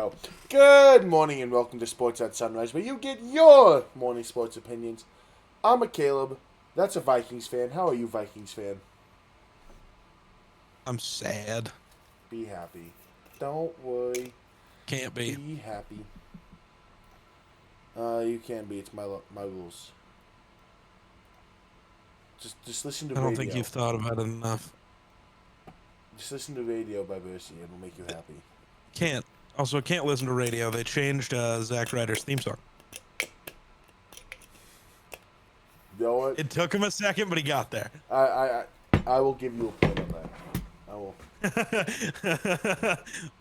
go. Good morning and welcome to Sports at Sunrise, where you get your morning sports opinions. I'm a Caleb. That's a Vikings fan. How are you, Vikings fan? I'm sad. Be happy. Don't worry. Can't be. Be happy. You can be. It's my rules. Just listen to I radio. don't think you've thought about it enough. Just listen to radio by Mercy. It'll make you happy. Can't. Also, can't listen to radio. They changed Zack Ryder's theme song. You know what? It took him a second, but he got there. I will give you a point on that. I will.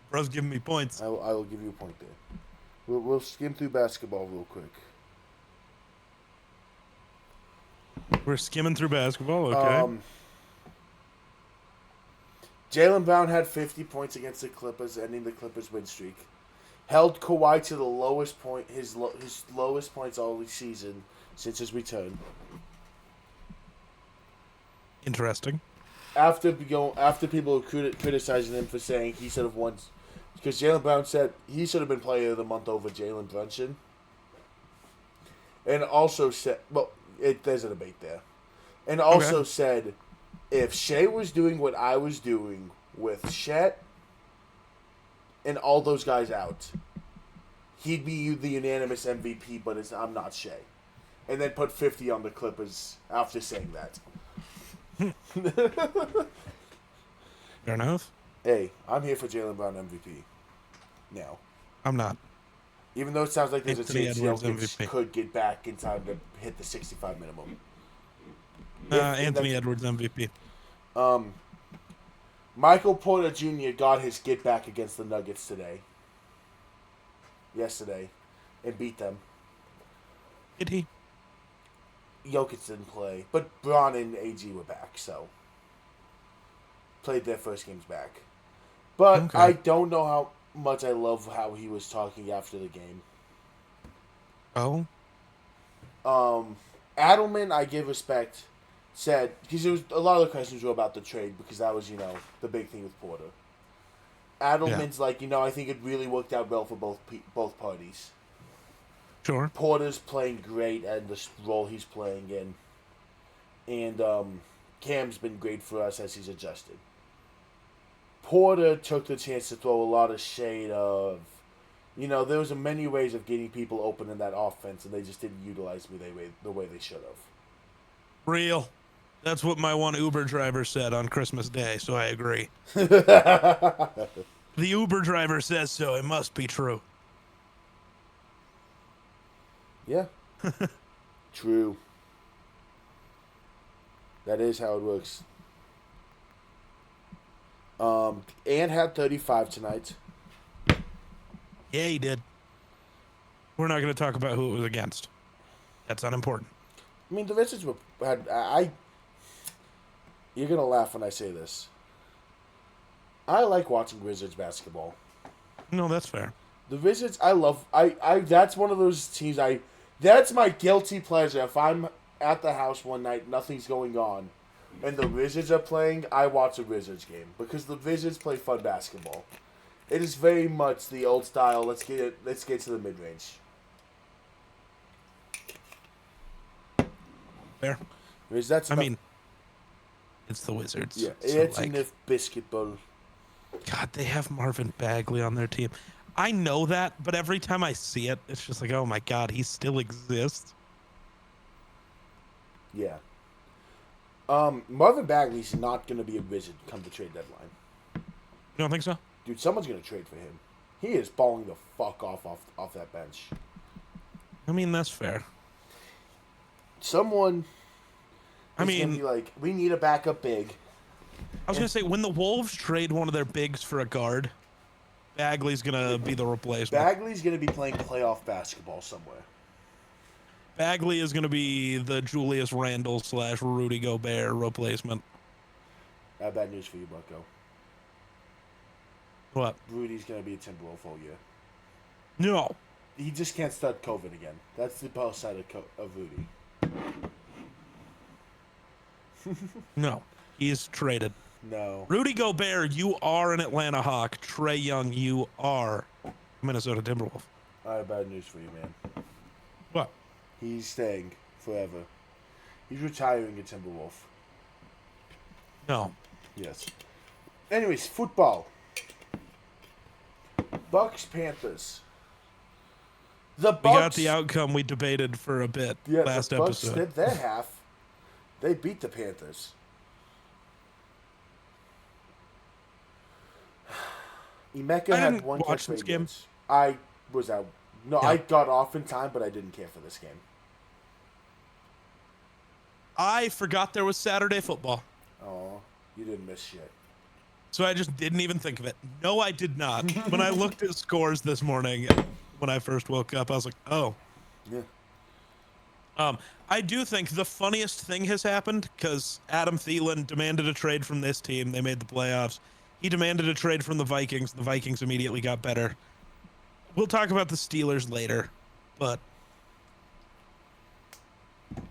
Bro's giving me points. I will give you a point there. We'll skim through basketball real quick. We're skimming through basketball, okay. Jaylen Brown had 50 points against the Clippers, ending the Clippers' win streak. Held Kawhi to the lowest point, his lowest points all season since his return. Interesting. After people were criticizing him for saying he should have won, because Jaylen Brown said he should have been Player of the Month over Jalen Brunson, and also said, well, there's a debate there, and also said, if Shea was doing what I was doing with Chet and all those guys out, he'd be the unanimous MVP, but I'm not Shea. And then put 50 on the Clippers after saying that. Fair enough. Hey, I'm here for Jaylen Brown MVP. Now. I'm not. Even though it sounds like there's Anthony a chance Edwards Jokic MVP. could get back in time to hit the 65 minimum. Anthony Edwards MVP. Michael Porter Jr. got his get back against the Nuggets yesterday, and beat them. Did he? Jokic didn't play, but Braun and AG were back, so played their first games back. But Okay. I don't know how much I love how he was talking after the game. Oh? Adelman, I give respect, said, because there was a lot of the questions were about the trade, because that was, the big thing with Porter. Adelman's like, I think it really worked out well for both parties. Sure. Porter's playing great and the role he's playing in. And Cam's been great for us as he's adjusted. Porter took the chance to throw a lot of shade of, there was many ways of getting people open in that offense, and they just didn't utilize me the way they should have. Real. That's what my one Uber driver said on Christmas Day, so I agree. The Uber driver says so. It must be true. Yeah. True. That is how it works. Ant had 35 tonight. Yeah, he did. We're not going to talk about who it was against. That's unimportant. I mean, the Wizards you're going to laugh when I say this. I like watching Wizards basketball. No, that's fair. The Wizards, that's one of those teams that's my guilty pleasure. If I'm at the house one night, nothing's going on, and the Wizards are playing, I watch a Wizards game, because the Wizards play fun basketball. It is very much the old style, let's get to the mid-range. Fair. It's the Wizards. Yeah, so it's enough basketball. God, they have Marvin Bagley on their team. I know that, but every time I see it, it's just like, oh my God, he still exists. Yeah. Marvin Bagley's not going to be a Wizard come the trade deadline. You don't think so? Dude, someone's going to trade for him. He is balling the fuck off that bench. I mean, that's fair. Someone is going to be like, we need a backup big. I was going to say, when the Wolves trade one of their bigs for a guard, Bagley's going to be the replacement. Bagley's going to be playing playoff basketball somewhere. Bagley is going to be the Julius Randle / Rudy Gobert replacement. I have bad news for you, Bucko. What? Rudy's going to be a Timberwolf all year. No. He just can't start COVID again. That's the plus side of Rudy. No. He's traded. No. Rudy Gobert, you are an Atlanta Hawk. Trae Young, you are Minnesota Timberwolf. I have bad news for you, man. What? He's staying forever. He's retiring a Timberwolf. No. Yes. Anyways, football. Bucks, Panthers. The Bucks. We got the outcome we debated for a bit last the Bucks episode. did their half. They beat the Panthers. Emeka had one catch for 8 yards. I was out. No, yeah. I got off in time, but I didn't care for this game. I forgot there was Saturday football. Oh, you didn't miss shit. So I just didn't even think of it. No, I did not. When I looked at scores this morning, when I first woke up, I was like, oh. Yeah. I do think the funniest thing has happened because Adam Thielen demanded a trade from this team. They made the playoffs. He demanded a trade from the Vikings. The Vikings immediately got better. We'll talk about the Steelers later, but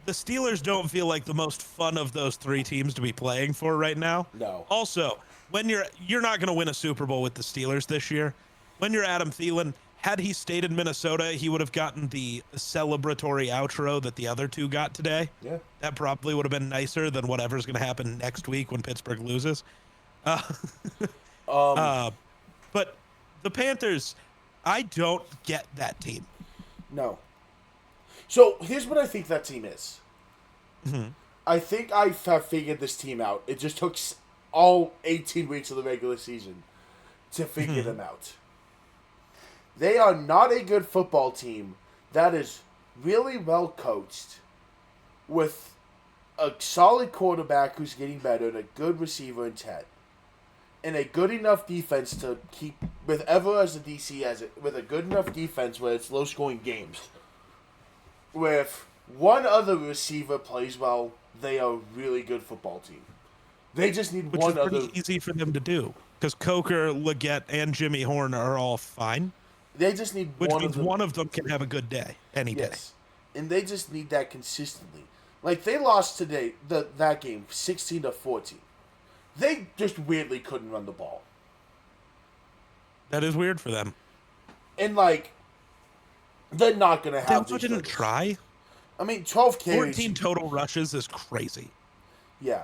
the Steelers don't feel like the most fun of those 3 teams to be playing for right now. No. Also, when you're not going to win a Super Bowl with the Steelers this year. When you're Adam Thielen, had he stayed in Minnesota, he would have gotten the celebratory outro that the other 2 got today. Yeah. That probably would have been nicer than whatever's going to happen next week when Pittsburgh loses. But the Panthers, I don't get that team. No. So here's what I think that team is. Mm-hmm. I think I have figured this team out. It just took all 18 weeks of the regular season to figure them out. They are not a good football team that is really well coached with a solid quarterback who's getting better and a good receiver in Ted. And a good enough defense to keep, with ever as a DC has it, with a good enough defense where it's low-scoring games. Where if one other receiver plays well, they are a really good football team. They just need Which one is pretty other. easy for them to do because Coker, Leggett, and Jimmy Horn are all fine. They just need which one means of them. One of them can have a good day any day. And they just need that consistently. Like they lost today, that game 16-14. They just weirdly couldn't run the ball. That is weird for them. And like, they're not gonna have. They also didn't try. I mean, 12 carries. 14 total rushes is crazy. Yeah.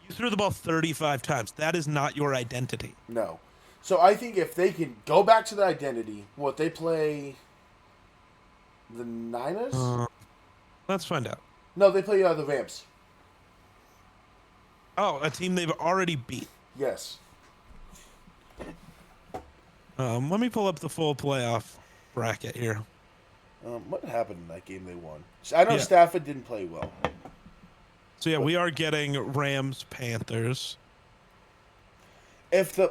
You threw the ball 35 times. That is not your identity. No. So I think if they can go back to the identity, what they play, the Niners? Let's find out. No, they play the Rams. Oh, a team they've already beat. Yes. Let me pull up the full playoff bracket here. What happened in that game they won? I know Stafford didn't play well. So yeah, we are getting Rams, Panthers. If the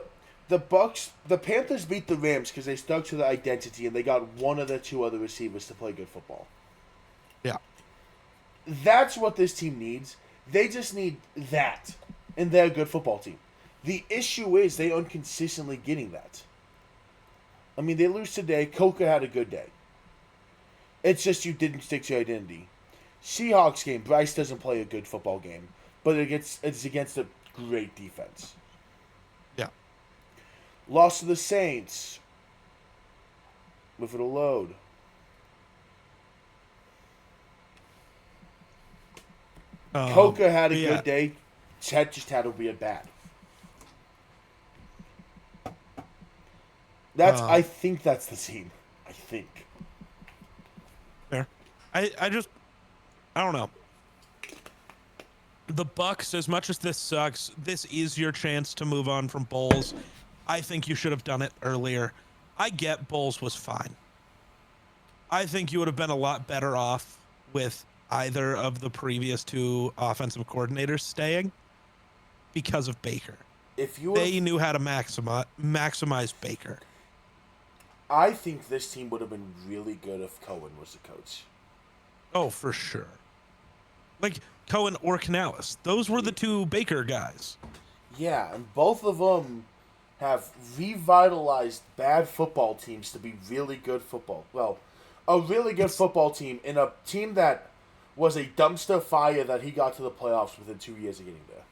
Panthers beat the Rams because they stuck to the identity and they got one of their 2 other receivers to play good football. Yeah. That's what this team needs. They just need that, and they're a good football team. The issue is they aren't consistently getting that. I mean, they lose today. Coker had a good day. It's just you didn't stick to your identity. Seahawks game, Bryce doesn't play a good football game, but it's against a great defense. Yeah. Loss to the Saints. With it a load. Coker had a good day. Chet just had to be a bad. I think that's the team. I think. Fair. I don't know. The Bucks, as much as this sucks, this is your chance to move on from Bowles. I think you should have done it earlier. I get Bowles was fine. I think you would have been a lot better off with either of the previous 2 offensive coordinators staying because of Baker. They knew how to maximize Baker. I think this team would have been really good if Cohen was the coach. Oh, for sure. Like Cohen or Canales. Those were the 2 Baker guys. Yeah, and both of them have revitalized bad football teams to be really good football. Well, a really good football team in a team that was a dumpster fire that he got to the playoffs within 2 years of getting there.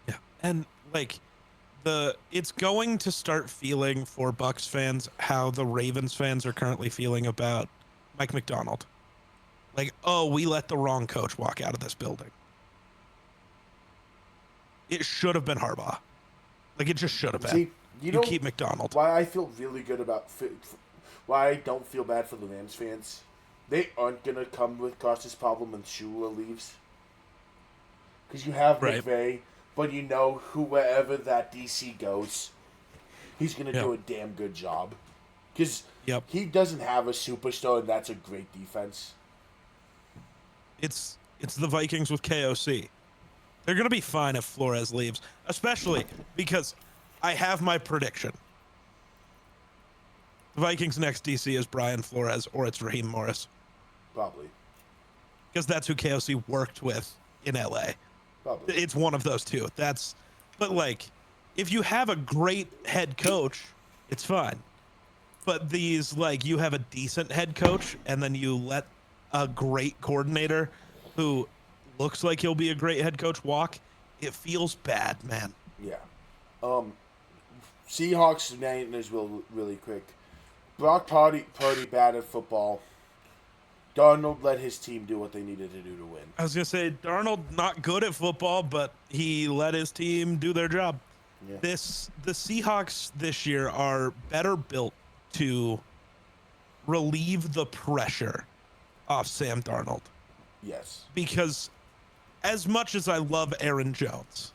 Yeah, and like it's going to start feeling for Bucks fans how the Ravens fans are currently feeling about Mike McDonald. Like, oh, we let the wrong coach walk out of this building. It should have been Harbaugh. Like, it just should have been. See, you know keep McDonald. why I feel really good about why I don't feel bad for the Rams fans. They aren't gonna come across this problem when Shula leaves, because you have McVay, but you know whoever that DC goes, he's gonna do a damn good job, because he doesn't have a superstar, and that's a great defense. It's the Vikings with KOC. They're going to be fine if Flores leaves, especially because I have my prediction. The Vikings' next DC is Brian Flores or it's Raheem Morris. Probably. Because that's who KOC worked with in LA. Probably. It's one of those two. But like, if you have a great head coach, it's fine. But you have a decent head coach and then you let a great coordinator who looks like he'll be a great head coach walk, it feels bad, man. Yeah. Seahawks Niners really quick. Brock Purdy bad at football. Darnold let his team do what they needed to do to win. I was going to say, Darnold not good at football, but he let his team do their job. Yeah. The Seahawks this year are better built to relieve the pressure off Sam Darnold. Yes. Because as much as I love Aaron Jones,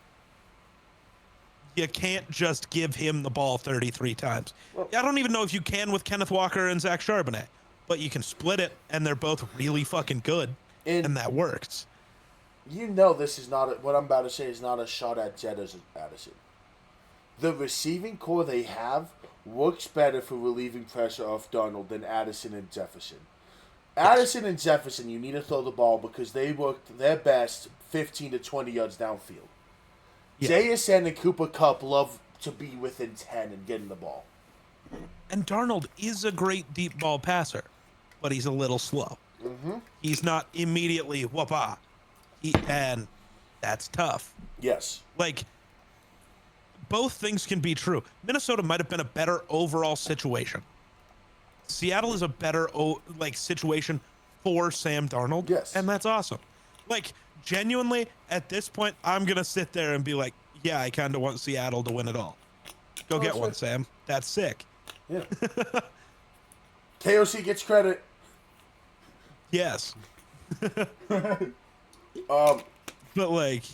you can't just give him the ball 33 times. Well, I don't even know if you can with Kenneth Walker and Zach Charbonnet, but you can split it, and they're both really fucking good, and that works. You know this is not what I'm about to say is not a shot at Jed Addison. The receiving core they have works better for relieving pressure off Darnold than Addison and Jefferson. Addison and Jefferson, you need to throw the ball because they worked their best 15 to 20 yards downfield. Yeah. JSN and Cooper Kupp love to be within 10 and getting the ball. And Darnold is a great deep ball passer, but he's a little slow. Mm-hmm. He's not immediately whoop-ah. And that's tough. Yes. Like, both things can be true. Minnesota might have been a better overall situation. Seattle is a better situation for Sam Darnold. Yes. And that's awesome. Like, genuinely, at this point, I'm going to sit there and be like, yeah, I kind of want Seattle to win it all. Go get one, Sam. That's sick. Yeah. KOC gets credit. Yes. But, like,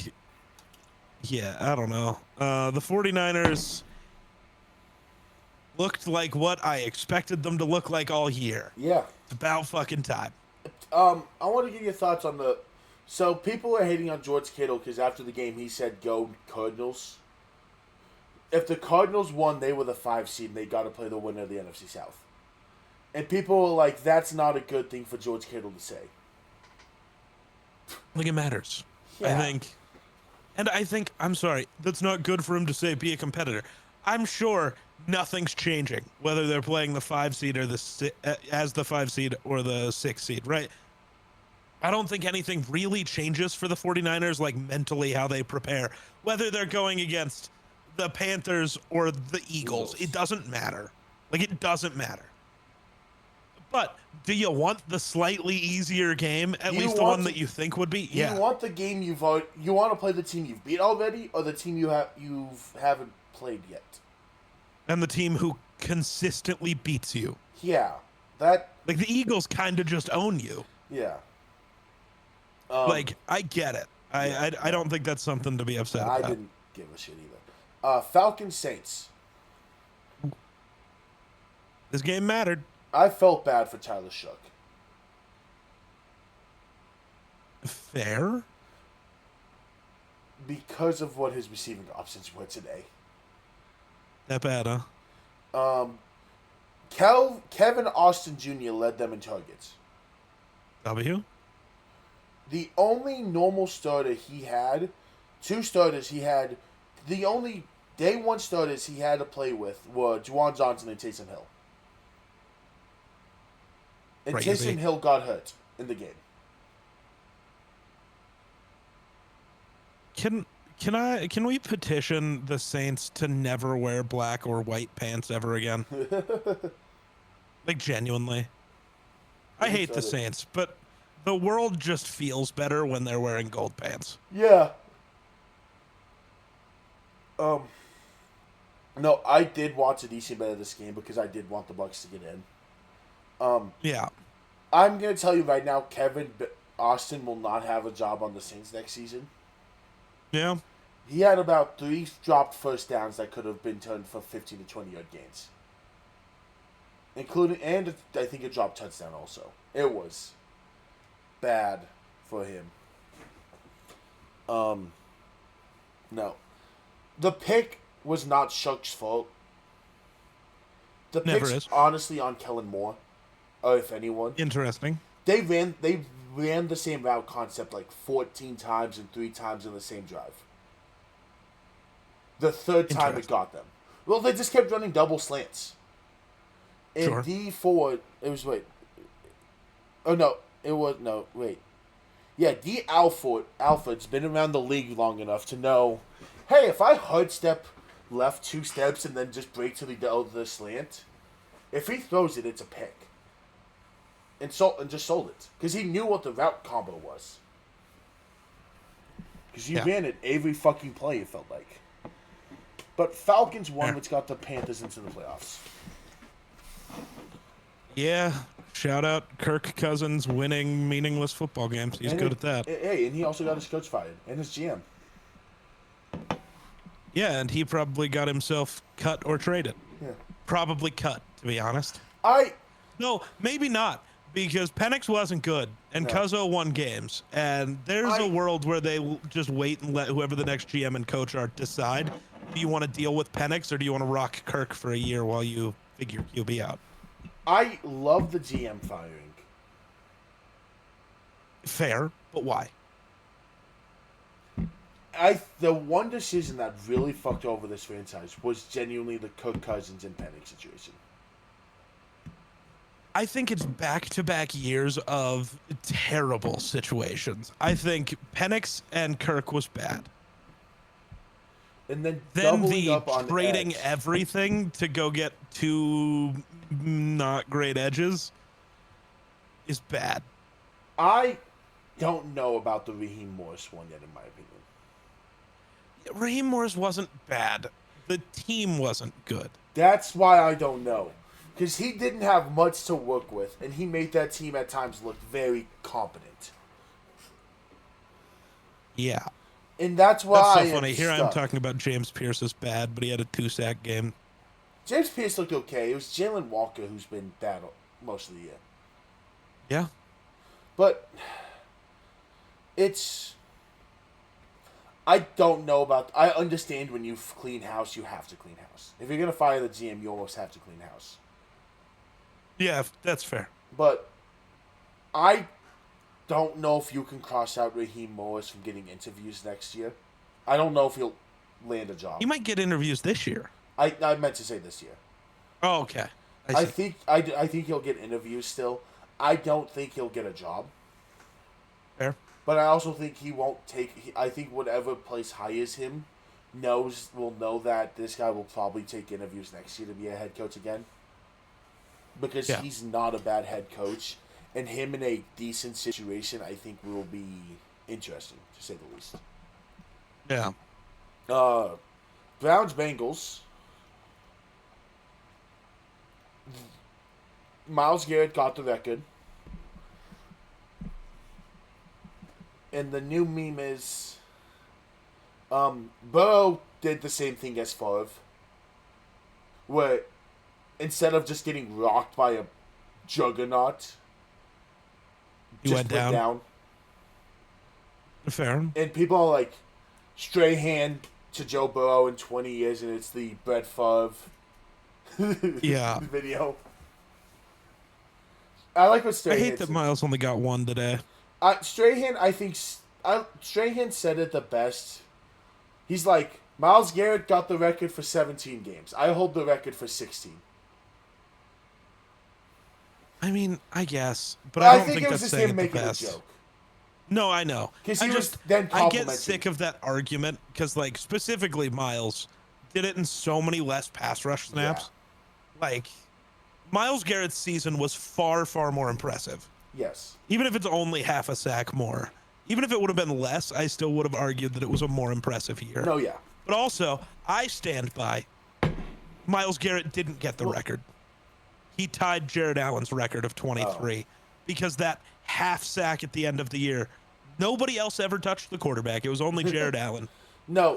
yeah, I don't know. The 49ers looked like what I expected them to look like all year. Yeah. It's about fucking time. I want to get your thoughts on the... So, people are hating on George Kittle because after the game he said, go Cardinals. If the Cardinals won, they were the 5 seed and they got to play the winner of the NFC South. And people are like, that's not a good thing for George Kittle to say. I think it matters. Yeah. I think, I'm sorry, that's not good for him to say be a competitor. I'm sure nothing's changing, whether they're playing the 5 seed or as the 5 seed or the 6 seed, right? I don't think anything really changes for the 49ers, like mentally how they prepare, whether they're going against the Panthers or the Eagles. It doesn't matter. Like, it doesn't matter. But do you want the slightly easier game? At least the one that you think would be? Yeah. You want the game you want to play the team you've beat already, or the team you haven't played yet? And the team who consistently beats you. Yeah. Like the Eagles kind of just own you. Yeah. Like, I get it. I don't think that's something to be upset about. I didn't give a shit either. Falcons Saints. This game mattered. I felt bad for Tyler Shook. Fair? Because of what his receiving options were today. That bad, huh? Kevin Austin Jr. led them in targets. W? The only normal starter he had, 2 starters he had, the only day 1 starters he had to play with were Juwan Johnson and Taysom Hill. And Taysom Hill got hurt in the game. Can we petition the Saints to never wear black or white pants ever again? Like, genuinely. I hate the Saints, but the world just feels better when they're wearing gold pants. Yeah. No, I did watch a decent bit of this game because I did want the Bucks to get in. Yeah. I'm gonna tell you right now, Kevin Austin will not have a job on the Saints next season. Yeah. He had about 3 dropped first downs that could have been turned for 15 to 20 yard gains. Including, and I think a dropped touchdown also. It was bad for him. No. The pick was not Shuck's fault. The pick's honestly on Kellen Moore, or if anyone. Interesting. They ran the same route concept like 14 times and 3 times in the same drive. The third time it got them. Well, they just kept running double slants. In D4, it was, wait. Oh, no. It was, no, wait. Yeah, D. Alfred's been around the league long enough to know, hey, if I hard step left 2 steps and then just break to the slant, if he throws it, it's a pick. And just sold it. Because he knew what the route combo was. Because you ran it every fucking play, it felt like. But Falcons won, which got the Panthers into the playoffs. Yeah. Shout out Kirk Cousins winning meaningless football games. He's good at that. Hey, and he also got his coach fired. And his GM. Yeah, and he probably got himself cut or traded. Yeah. Probably cut, to be honest. No, maybe not. Because Penix wasn't good, and Cuzzo won games. And there's a world where they just wait and let whoever the next GM and coach are decide. Do you want to deal with Penix, or do you want to rock Kirk for a year while you figure QB out? I love the GM firing. Fair, but why? The one decision that really fucked over this franchise was genuinely the Kirk Cousins and Penix situation. I think it's back-to-back years of terrible situations. I think Penix and Kirk was bad. And then the trading everything to go get 2 not great edges is bad. I don't know about the Raheem Morris one yet, in my opinion. Raheem Morris wasn't bad. The team wasn't good. That's why I don't know. Because he didn't have much to work with, and he made that team at times look very competent. Yeah. And that's why That's so funny. Here I'm talking about James Pierce is bad, but he had a 2-sack game. James Pierce looked okay. It was Jalen Walker who's been bad most of the year. Yeah. But I don't know about... I understand when you clean house, you have to clean house. If you're going to fire the GM, you almost have to clean house. Yeah, that's fair. But I don't know if you can cross out Raheem Morris from getting interviews next year. I don't know if he'll land a job. He might get interviews this year. I meant to say this year. Oh, okay. I think he'll get interviews still. I don't think he'll get a job. Fair. But I also think he won't take... I think whatever place hires him will know that this guy will probably take interviews next year to be a head coach again. Because he's not a bad head coach. And him in a decent situation, I think, will be interesting, to say the least. Yeah. Browns, Bengals. Myles Garrett got the record. And the new meme is... Burrow did the same thing as Favre. Where instead of just getting rocked by a juggernaut... He went down. Fair. And people are like, Strahan to Joe Burrow in 20 years, and it's the Brett Favre video. I like what Strahan I hate that Miles only got 1 today. Strahan, I think... Strahan said it the best. He's like, Myles Garrett got the record for 17 games. I hold the record for 16. I mean, I guess, but I don't think it was that's just him saying it the making best. a joke. No, I know. Because I get sick of that argument because, like, specifically Miles did it in so many less pass rush snaps. Yeah. Like, Myles Garrett's season was far, far more impressive. Yes. Even if it's only half a sack more. Even if it would have been less, I still would have argued that it was a more impressive year. No, yeah. But also, I stand by Myles Garrett didn't get the record. He tied Jared Allen's record of 23 because that half sack at the end of the year, nobody else ever touched the quarterback. It was only Jared Allen. No,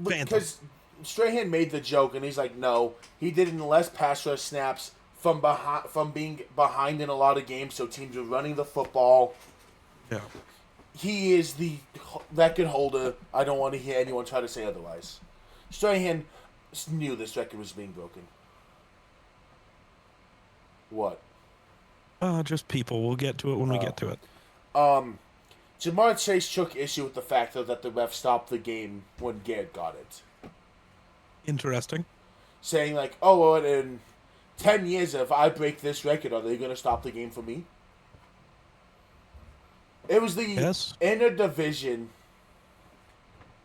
because Strahan made the joke, and he's like, no, he did in less pass rush snaps from being behind in a lot of games, so teams are running the football. Yeah. He is the record holder. I don't want to hear anyone try to say otherwise. Strahan knew this record was being broken. What? Just people. We'll get to it when we get to it. Jamar Chase took issue with the fact, though, that the ref stopped the game when Garrett got it. Interesting. Saying, like, oh, well, in 10 years, if I break this record, are they going to stop the game for me? It was the interdivision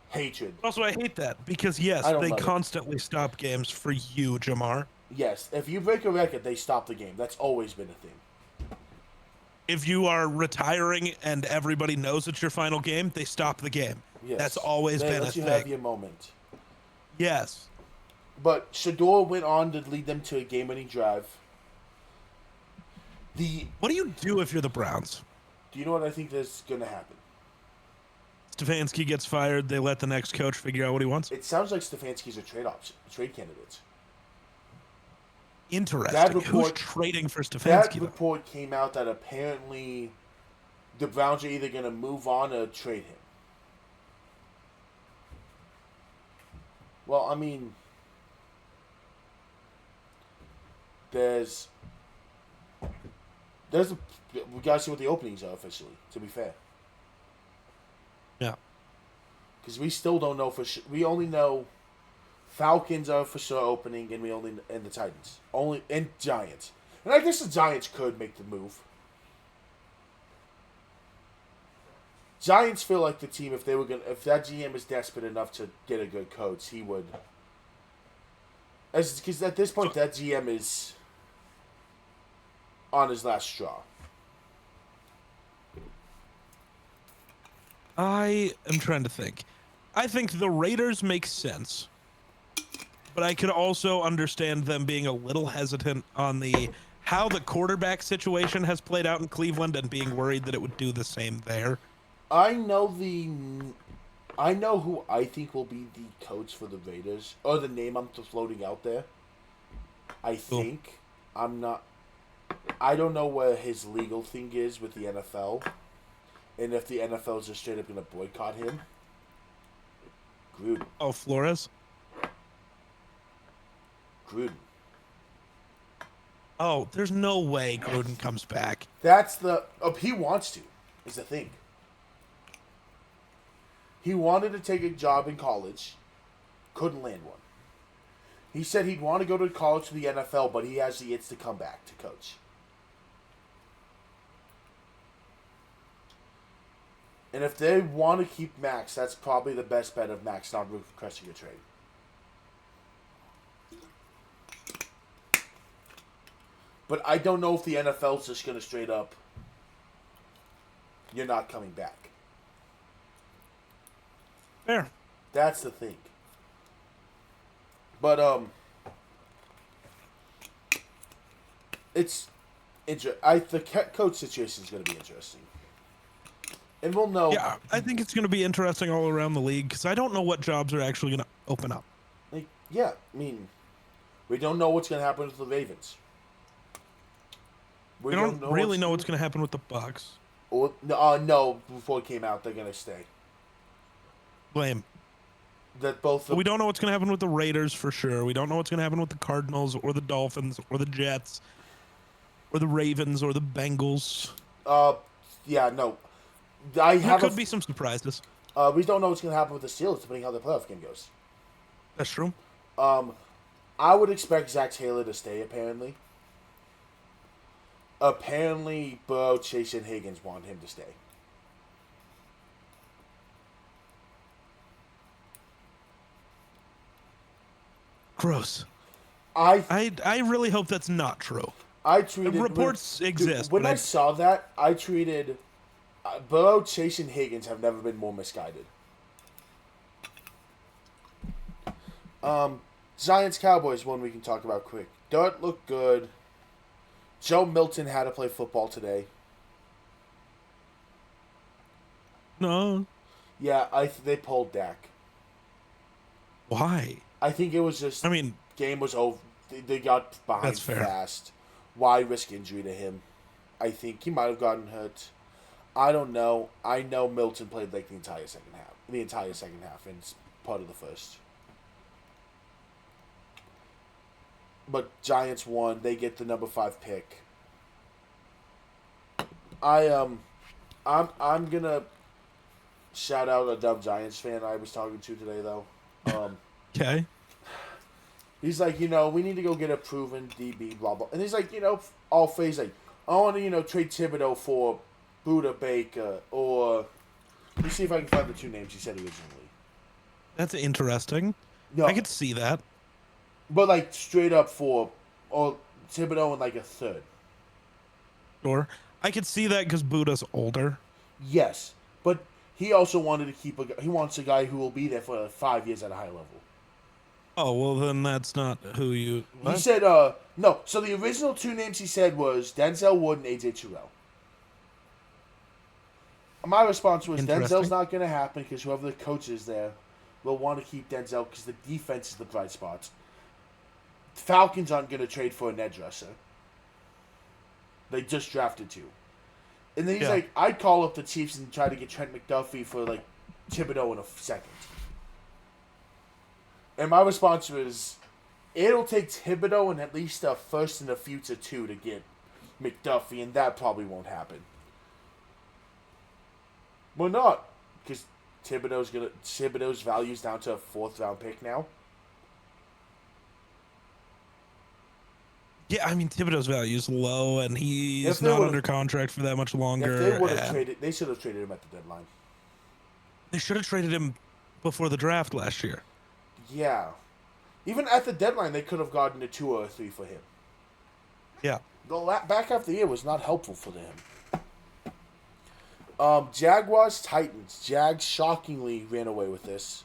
hatred. Also, I hate that because, yes, they constantly stop games for you, Jamar. Yes, if you break a record, they stop the game. That's always been a thing. If you are retiring and everybody knows it's your final game, they stop the game. Yes. That's always been a thing. Let you have your moment. Yes. But Shador went on to lead them to a game-winning drive. What do you do if you're the Browns? Do you know what I think is going to happen? Stefanski gets fired. They let the next coach figure out what he wants. It sounds like Stefanski's a trade candidate. Interesting. Who's trading for Stefanski? That report came out that apparently the Browns are either going to move on or trade him. Well, I mean, we gotta see what the openings are officially. To be fair, yeah, because we still don't know for sure. We only know Falcons are for sure opening, and the Titans and Giants. And I guess the Giants could make the move. Giants feel like the team if that GM is desperate enough to get a good coach, he would. Because at this point, that GM is on his last straw. I am trying to think. I think the Raiders make sense, but I could also understand them being a little hesitant on how the quarterback situation has played out in Cleveland and being worried that it would do the same there. I know who I think will be the coach for the Raiders, or the name I'm floating out there. I don't know what his legal thing is with the NFL, and if the NFL is just straight up going to boycott him. Gruden. Oh, Flores? Gruden. Oh, there's no way Gruden comes back. He wants to, is the thing. He wanted to take a job in college, couldn't land one. He said he'd want to go to college for the NFL, but he has the itch to come back to coach. And if they want to keep Max, that's probably the best bet of Max not requesting a trade. But I don't know if the NFL's just going to straight up, you're not coming back. Fair. That's the thing. But, the coach situation is going to be interesting. And we'll know. Yeah, I think it's going to be interesting all around the league because I don't know what jobs are actually going to open up. Yeah, I mean, we don't know what's going to happen with the Ravens. We don't really know what's going to happen with the Bucks. No, before it came out, they're going to stay. Blame. We don't know what's going to happen with the Raiders for sure. We don't know what's going to happen with the Cardinals or the Dolphins or the Jets or the Ravens or the Bengals. Yeah, no. There could be some surprises. We don't know what's going to happen with the Steelers depending how the playoff game goes. That's true. I would expect Zach Taylor to stay, apparently. Apparently, Burrow, Chase, and Higgins want him to stay. Gross. I I really hope that's not true. treated Reports exist, when but I saw that. I treated Burrow, Chase, and Higgins have never been more misguided. Giants Cowboys one we can talk about quick. Dart looked good. Joe Milton had to play football today. No. Yeah, they pulled Dak. Why? I think it was just I mean, game was over. They got behind that's fair. fast. Why risk injury to him? I think he might have gotten hurt. I don't know. I know Milton played like the entire second half. The entire second half and part of the first. But Giants won. They get the number 5 pick. I'm gonna shout out a dumb Giants fan I was talking to today though. Okay. He's like, we need to go get a proven DB, blah blah. And he's like, all phrase like, I want to, trade Thibodeau for Buda Baker or let me see if I can find the 2 names he said originally. That's interesting. No, I could see that. but like straight up for or Thibodeau and like a third. Sure. I could see that because Buddha's older. Yes, but he also wanted to keep he wants a guy who will be there for 5 years at a high level. Oh, well, then that's not who you... What? He said, no. So the original 2 names he said was Denzel Wood and AJ Terrell. My response was Denzel's not going to happen because whoever the coach is there will want to keep Denzel because the defense is the bright spots. Falcons aren't going to trade for an edge rusher. They just drafted 2. And then he's like, I'd call up the Chiefs and try to get Trent McDuffie for like Thibodeau in a second. And my response was, it'll take Thibodeau and at least a first in the future 2 to get McDuffie, and that probably won't happen. Well, not because Thibodeau's value's down to a 4th round pick now. Yeah, I mean, Thibodeau's value is low, and he's not under contract for that much longer. If they would have traded, they should have traded him at the deadline. They should have traded him before the draft last year. Yeah. Even at the deadline, they could have gotten a 2 or a 3 for him. Yeah. The back half of the year was not helpful for them. Jaguars, Titans. Jags shockingly ran away with this.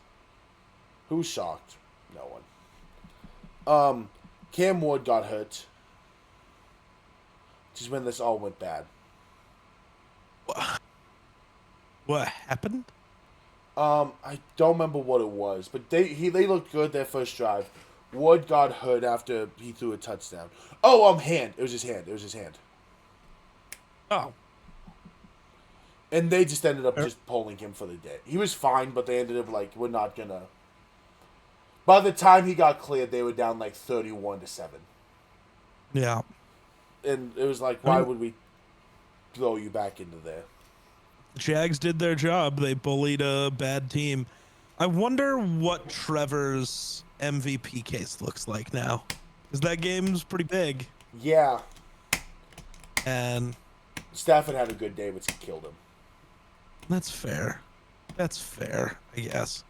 Who's shocked? No one. Cam Ward got hurt. Which is when this all went bad. What happened? I don't remember what it was, but they looked good their first drive. Ward got hurt after he threw a touchdown. Oh, hand. It was his hand. Oh. And they just ended up just polling him for the day. He was fine, but they ended up like, we're not gonna. By the time he got cleared, they were down like 31-7. Yeah. And it was like, why would we throw you back into there? Jags did their job. They bullied a bad team. I wonder what Trevor's MVP case looks like now. Because that game's pretty big. Yeah. And Stafford had a good day, but he killed him. That's fair. I guess.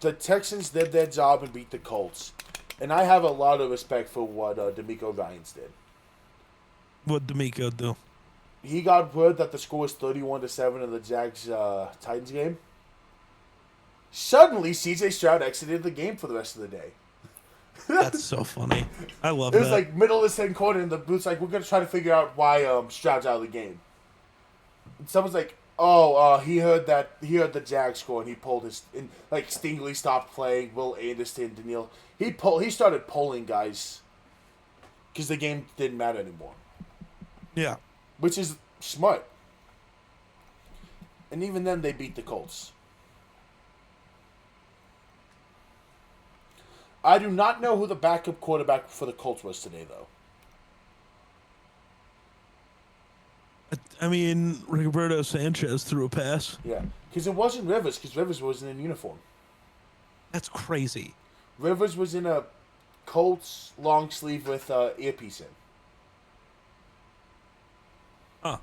The Texans did their job and beat the Colts. And I have a lot of respect for what D'Amico Ryans did. What'd D'Amico do? He got word that the score was 31-7 in the Jags-Titans game. Suddenly, C.J. Stroud exited the game for the rest of the day. That's so funny. I love it. It was like middle of the second quarter, and the booth's like, we're going to try to figure out why Stroud's out of the game. And someone's like, he heard the Jags score, and he pulled his... And, like, Stingley stopped playing, Will Anderson, Daniil. He started pulling guys because the game didn't matter anymore. Yeah. Which is smart. And even then, they beat the Colts. I do not know who the backup quarterback for the Colts was today, though. I mean, Roberto Sanchez threw a pass. Yeah, because it wasn't Rivers, because Rivers wasn't in uniform. That's crazy. Rivers was in a Colts long sleeve with earpiece in. Huh.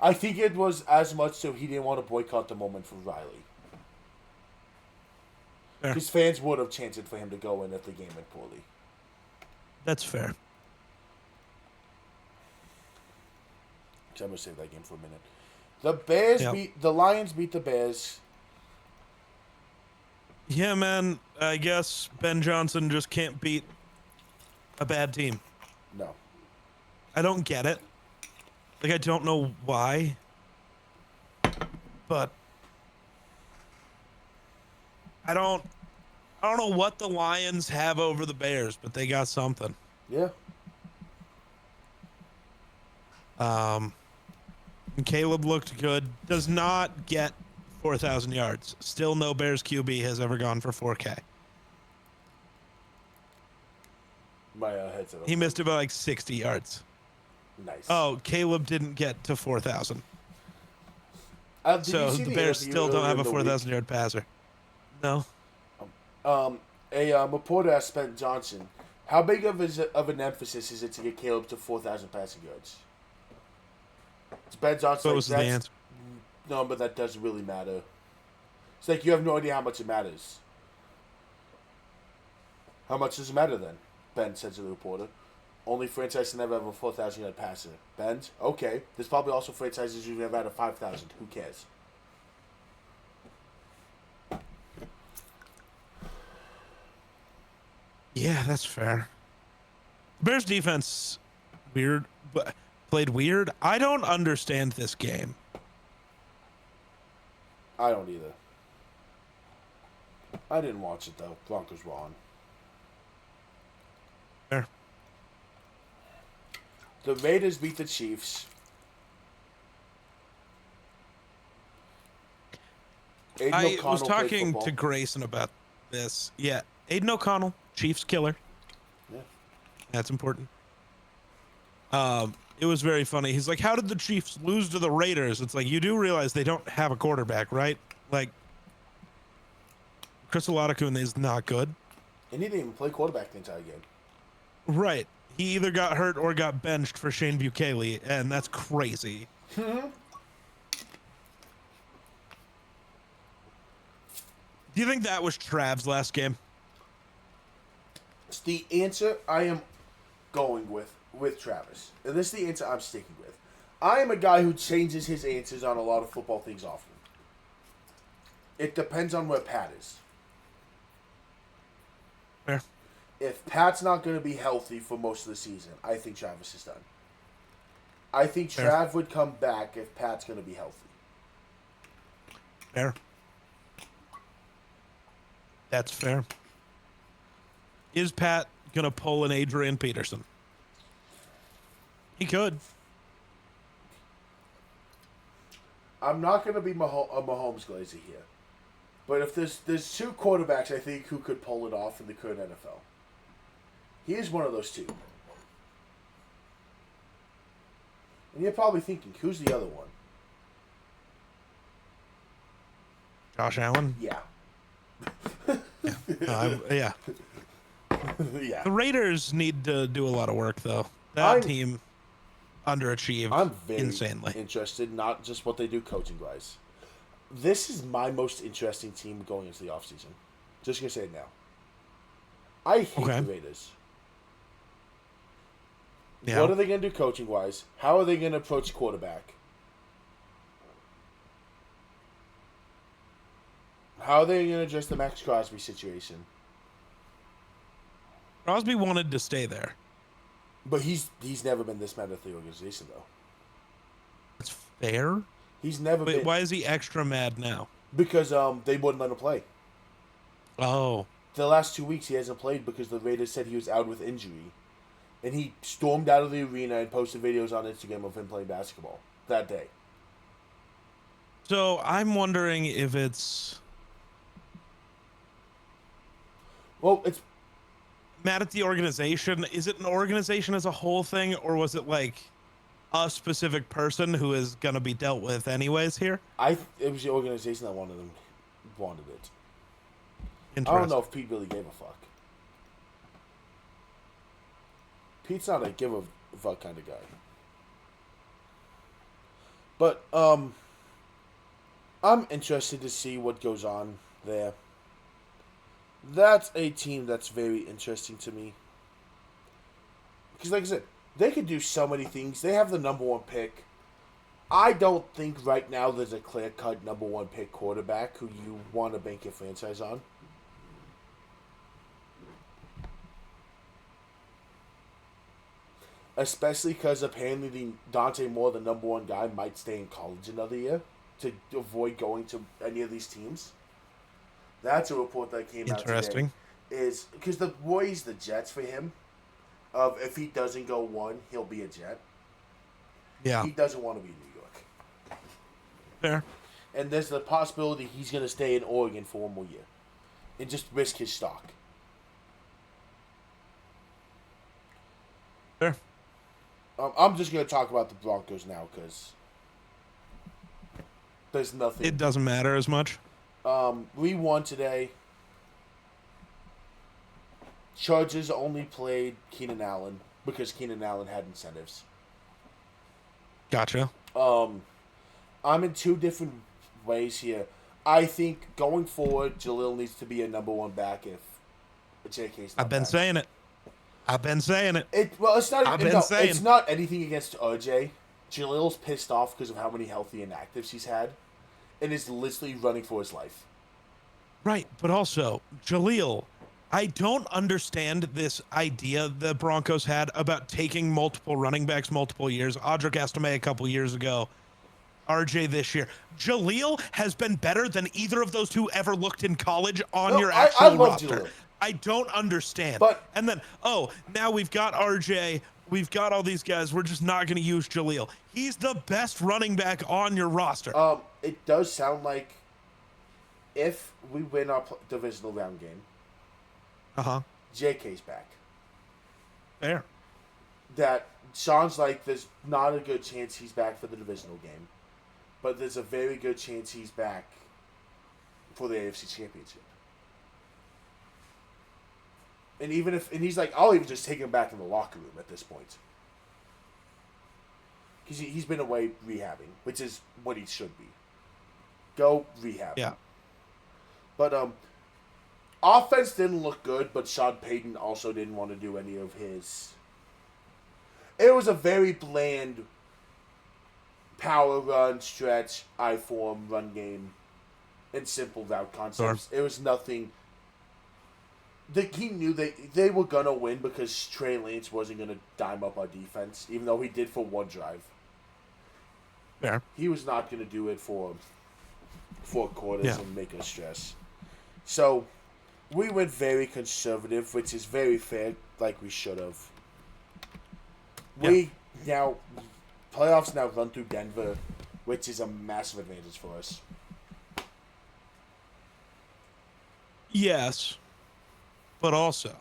I think it was as much so he didn't want to boycott the moment for Riley. Fair. Because fans would have chanted for him to go in if the game went poorly. That's fair. So I'm going to save that game for a minute. The Lions beat the Bears. Yeah, man. I guess Ben Johnson just can't beat a bad team. No. I don't get it. Like, I don't know why. But I don't know what the Lions have over the Bears, but they got something. Yeah. Caleb looked good. Does not get 4,000 yards. Still no Bears QB has ever gone for 4K. My headset. He missed about like 60 yards. Nice. Oh, Caleb didn't get to 4,000. So the Bears still don't have a 4,000-yard passer. No. A reporter asked Ben Johnson, how big of an emphasis is it to get Caleb to 4,000 passing yards? It's Ben Johnson. What was the answer? No, but that doesn't really matter. It's like you have no idea how much it matters. How much does it matter then? Ben said to the reporter. Only franchise to never have a 4,000-yard passer. Ben? Okay. There's probably also franchises who've never had a 5,000. Who cares? Yeah, that's fair. Bears defense, played weird. I don't understand this game. I don't either. I didn't watch it, though. Broncos were on. Fair. The Raiders beat the Chiefs. I was talking to Grayson about this. Yeah, Aiden O'Connell, Chiefs killer. Yeah. That's important. It was very funny. He's like, how did the Chiefs lose to the Raiders? It's like, you do realize they don't have a quarterback, right? Like, Chris Olakun is not good. And he didn't even play quarterback the entire game. Right. He either got hurt or got benched for Shane Bukele, and that's crazy. Mm-hmm. Do you think that was Trav's last game? It's the answer I am going with Travis. And this is the answer I'm sticking with. I am a guy who changes his answers on a lot of football things often. It depends on where Pat is. Fair. If Pat's not going to be healthy for most of the season, I think Travis is done. I think Trav would come back if Pat's going to be healthy. Fair. That's fair. Is Pat going to pull an Adrian Peterson? He could. I'm not going to be a Mahomes glazer here. But if there's two quarterbacks, I think, who could pull it off in the current NFL. He is one of those two. And you're probably thinking, who's the other one? Josh Allen? Yeah. Yeah. Yeah. The Raiders need to do a lot of work, though. That team underachieved I'm very insanely. interested, not just what they do coaching-wise. This is my most interesting team going into the offseason. Just going to say it now. I hate the Raiders. Yeah. What are they going to do coaching-wise? How are they going to approach quarterback? How are they going to address the Max Crosby situation? Crosby wanted to stay there. But he's never been this mad at the organization, though. That's fair. He's never been. Why is he extra mad now? Because they wouldn't let him play. Oh. The last 2 weeks he hasn't played because the Raiders said he was out with injury. And he stormed out of the arena and posted videos on Instagram of him playing basketball that day. So I'm wondering if it's... Well, it's... mad at the organization. Is it an organization as a whole thing, or was it like a specific person who is going to be dealt with anyways here? It was the organization that wanted it. I don't know if Pete really gave a fuck. Pete's not a give a fuck kind of guy. But I'm interested to see what goes on there. That's a team that's very interesting to me. Because, like I said, they could do so many things. They have the number one pick. I don't think right now there's a clear-cut number one pick quarterback who you want to bank your franchise on. Especially because apparently Dante Moore, the number one guy, might stay in college another year to avoid going to any of these teams. That's a report that came out today. Interesting. Is because the worries the Jets for him of if he doesn't go one, he'll be a Jet. Yeah. He doesn't want to be in New York. Fair. And there's the possibility he's going to stay in Oregon for one more year and just risk his stock. Fair. I'm just going to talk about the Broncos now because there's nothing. It doesn't matter as much. We won today. Chargers only played Keenan Allen because Keenan Allen had incentives. Gotcha. I'm in two different ways here. I think going forward, Jalil needs to be a number one back if JK's not I've been back. saying it. I've been saying it. It's not anything against RJ. Jalil's pissed off because of how many healthy inactives he's had, and is literally running for his life. Right, but also, Jaleel, I don't understand this idea the Broncos had about taking multiple running backs multiple years. Audric Estime a couple years ago. RJ this year. Jaleel has been better than either of those two ever looked in college on your actual I love roster. Jaleel. I don't understand. But and then, now we've got RJ. We've got all these guys. We're just not going to use Jaleel. He's the best running back on your roster. It does sound like if we win our divisional round game, JK's back. Fair. That sounds like there's not a good chance he's back for the divisional game, but there's a very good chance he's back for the AFC Championship. And he's like, I'll even just take him back in the locker room at this point. Because he's been away rehabbing, which is what he should be. Go rehab. Yeah. But offense didn't look good, but Sean Payton also didn't want to do any of his. It was a very bland power run, stretch, I-form, run game, and simple route concepts. Sure. It was nothing. He knew they were going to win because Trey Lance wasn't going to dime up our defense, even though he did for one drive. Yeah. He was not going to do it for 4 quarters and make us stress. So, we went very conservative, which is very fair, like we should have. Playoffs now run through Denver, which is a massive advantage for us. Yes. But also,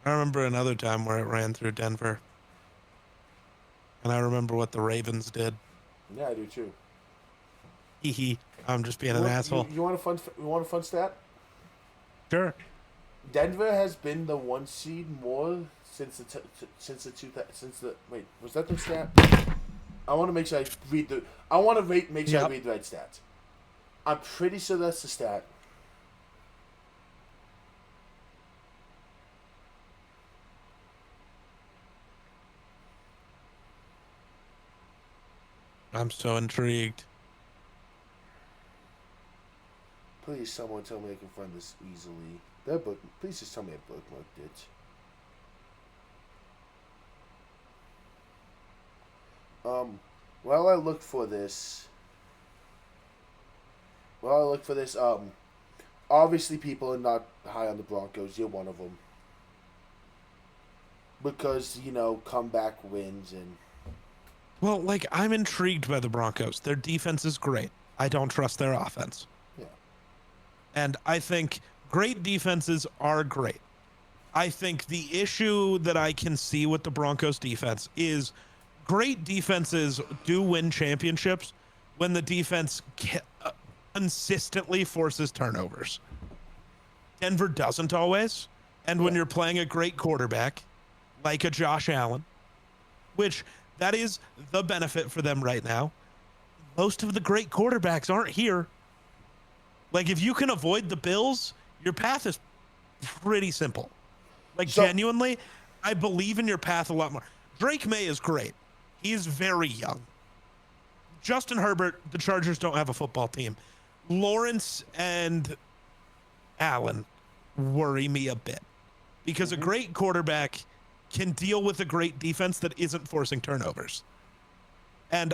I remember another time where it ran through Denver. And I remember what the Ravens did. Yeah, I do too. Hee. I'm just being an asshole. You want a fun stat? Sure. Denver has been the 1 seed more since wait, was that the stat? I want to make sure I read the. I want to make sure I read the right stats. I'm pretty sure that's the stat. I'm so intrigued. Please, someone tell me I can find this easily. Please just tell me I bookmarked it. While I look for this, obviously people are not high on the Broncos. You're one of them. Because, comeback wins and... Well, I'm intrigued by the Broncos. Their defense is great. I don't trust their offense. Yeah. And I think great defenses are great. I think the issue that I can see with the Broncos defense is great defenses do win championships when the defense consistently forces turnovers. Denver doesn't always. And when you're playing a great quarterback, like a Josh Allen, which that is the benefit for them right now, most of the great quarterbacks aren't here. Like, if you can avoid the Bills, your path is pretty simple. Like, So- genuinely, I believe in your path a lot more. Drake May is great. He's very young. Justin Herbert, the Chargers don't have a football team. Lawrence and Allen worry me a bit because a great quarterback can deal with a great defense that isn't forcing turnovers. And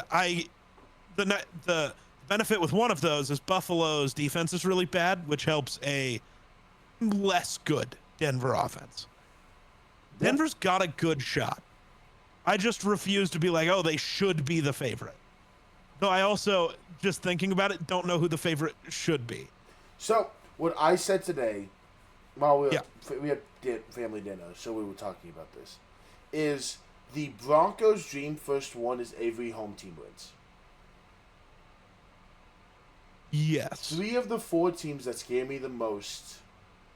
the benefit with one of those is Buffalo's defense is really bad, which helps a less good Denver offense. Denver's got a good shot. I just refuse to be like, oh, they should be the favorite. Though I also, just thinking about it, don't know who the favorite should be. So, what I said today, while we had family dinner, so we were talking about this, is the Broncos' dream first one is every home team wins. Yes. 3 of the 4 teams that scare me the most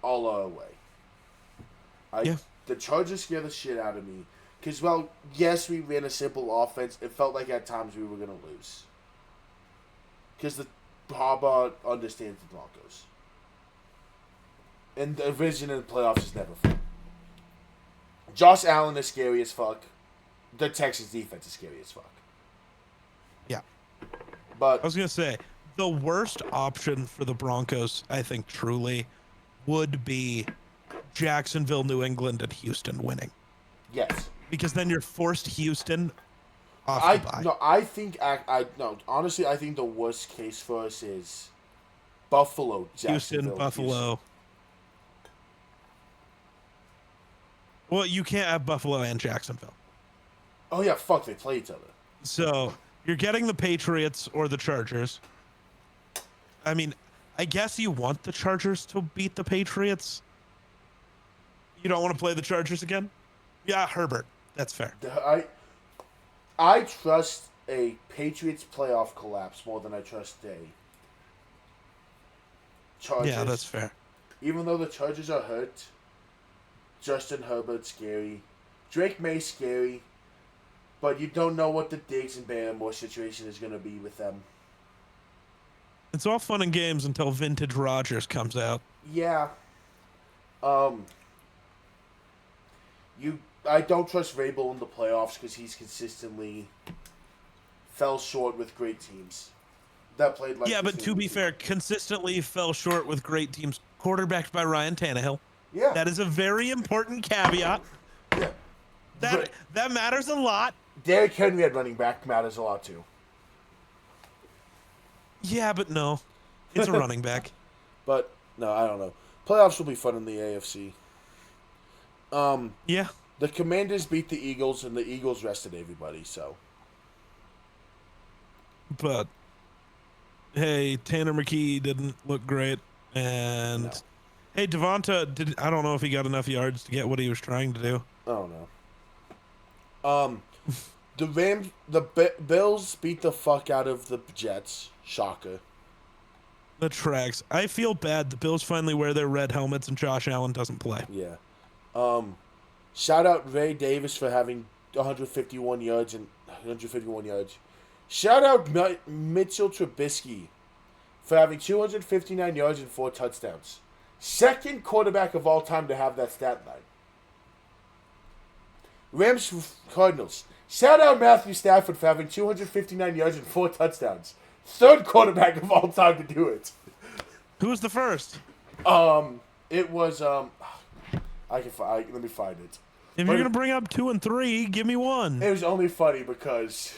all are away. The Chargers scare the shit out of me. Because, well, yes, we ran a simple offense. It felt like at times we were going to lose. Because the Harbaugh understands the Broncos. And the division in the playoffs is never fun. Josh Allen is scary as fuck. The Texans defense is scary as fuck. Yeah. But I was going to say, the worst option for the Broncos, I think, truly, would be Jacksonville, New England, and Houston winning. yes. Because then you're forced Houston off the bye. Honestly, I think the worst case for us is Buffalo, Jacksonville, Houston, Buffalo. Well, you can't have Buffalo and Jacksonville. Oh, yeah, fuck, they play each other. So you're getting the Patriots or the Chargers. I mean, I guess you want the Chargers to beat the Patriots. You don't want to play the Chargers again? Yeah, Herbert. That's fair. I trust a Patriots playoff collapse more than I trust a Chargers. Yeah, that's fair. Even though the Chargers are hurt, Justin Herbert's scary. Drake May scary. But you don't know what the Diggs and Barrymore situation is going to be with them. It's all fun and games until Vintage Rodgers comes out. Yeah. I don't trust Vrabel in the playoffs because he's consistently fell short with great teams that played like. Yeah, but to be fair, consistently fell short with great teams, quarterbacked by Ryan Tannehill. Yeah. That is a very important caveat. Yeah. That matters a lot. Derrick Henry at running back matters a lot too. Yeah, but no. It's a running back. But no, I don't know. Playoffs will be fun in the AFC. Yeah. The Commanders beat the Eagles, and the Eagles rested everybody, so. But, hey, Tanner McKee didn't look great. And, No. hey, Devonta, I don't know if he got enough yards to get what he was trying to do. Oh, no. The Bills beat the fuck out of the Jets. Shocker. The tracks. I feel bad. The Bills finally wear their red helmets and Josh Allen doesn't play. Yeah. Shout out Ray Davis for having 151 yards. Shout out Mitchell Trubisky for having 259 yards and 4 touchdowns. Second quarterback of all time to have that stat line. Rams Cardinals. Shout out Matthew Stafford for having 259 yards and 4 touchdowns. Third quarterback of all time to do it. Who was the first? It was let me find it. If you're gonna bring up 2 and 3, give me one. It was only funny because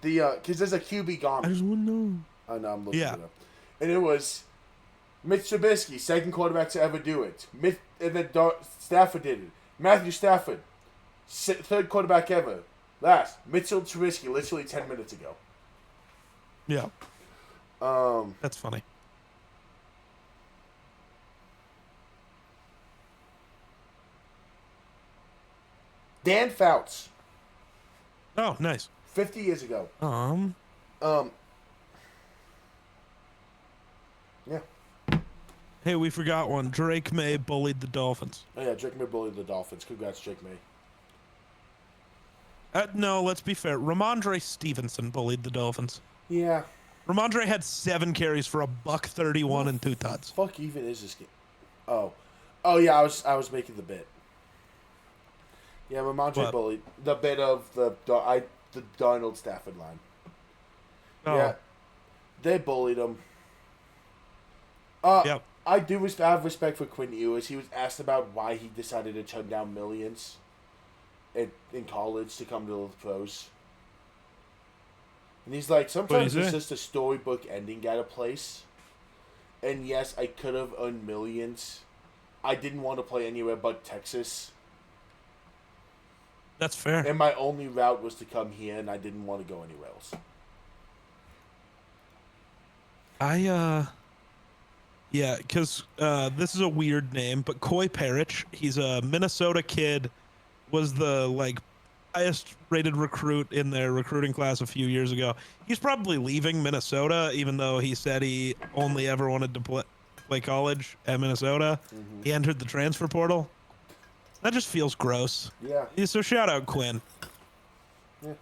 because there's a QB gone. I just want to know. I know, I'm looking it up. And it was Mitch Trubisky, second quarterback to ever do it. And then Stafford did it. Matthew Stafford, third quarterback ever. Last, Mitchell Trubisky, literally 10 minutes ago. Yeah. That's funny. Dan Fouts. Oh, nice. 50 years ago. Yeah. Hey, we forgot one. Drake May bullied the Dolphins. Oh, yeah, Drake May bullied the Dolphins. Congrats, Drake May. No, let's be fair. Ramondre Stevenson bullied the Dolphins. Yeah. Ramondre had 7 carries for $131 and 2 tuds. Fuck even is this game? Oh yeah, I was making the bit. Yeah, Ramondre What? bullied the bit of the Darnold Stafford line. Oh, Yeah, they bullied him. yep. I have respect for Quinn Ewers. He was asked about why he decided to turn down millions in college to come to the pros. And he's like, sometimes it's just a storybook ending at a place. And yes, I could have earned millions. I didn't want to play anywhere but Texas. That's fair. And my only route was to come here, and I didn't want to go anywhere else. Yeah, because this is a weird name, but Coy Parrish, he's a Minnesota kid, was the, like, highest rated recruit in their recruiting class a few years ago. He's probably leaving Minnesota, even though he said he only ever wanted to play college at Minnesota. Mm-hmm. He entered the transfer portal. That just feels gross. Yeah. So shout out Quinn. Yeah.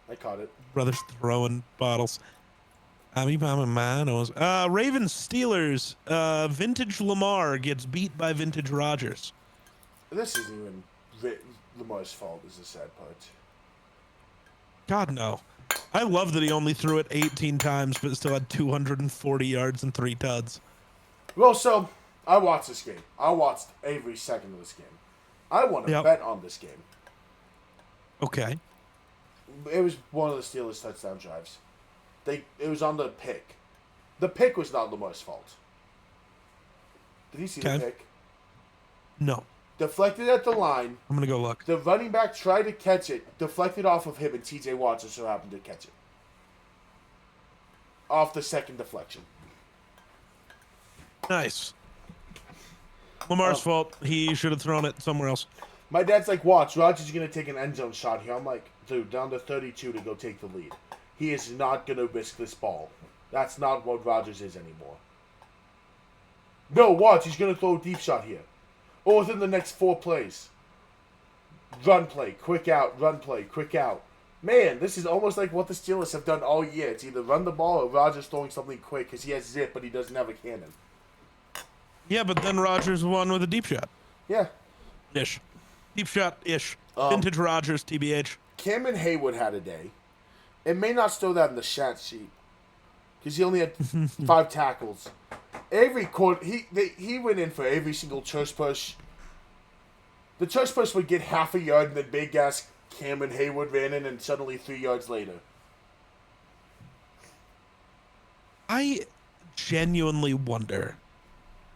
I caught it. Brothers throwing bottles. Ravens Steelers. Vintage Lamar gets beat by Vintage Rodgers. This isn't even Lamar's fault, is the sad part. God, no. I love that he only threw it 18 times, but still had 240 yards and 3 tuds. Well, so I watched this game. I watched every second of this game. I want to bet on this game. Okay. It was one of the Steelers' touchdown drives. It was on the pick. The pick was not Lamar's fault. Did you see the pick? No. Deflected at the line. I'm going to go look. The running back tried to catch it, deflected off of him, and TJ Watt just so happened to catch it. Off the second deflection. Nice. Lamar's fault. He should have thrown it somewhere else. My dad's like, watch, Rodgers is going to take an end zone shot here. I'm like, dude, down to 32 to go take the lead. He is not going to risk this ball. That's not what Rodgers is anymore. No, watch, he's going to throw a deep shot here. Or within the next 4 plays. Run play, quick out, run play, quick out. Man, this is almost like what the Steelers have done all year. It's either run the ball or Rodgers throwing something quick because he has zip, but he doesn't have a cannon. Yeah, but then Rodgers won with a deep shot. Yeah. Ish. Deep shot-ish. Vintage Rodgers, TBH. Cameron Haywood had a day. It may not still that in the stat sheet because he only had 5 tackles. Every quarter, he went in for every single church push. The church push would get half a yard, and then big ass Cameron Haywood ran in, and suddenly 3 yards later. I genuinely wonder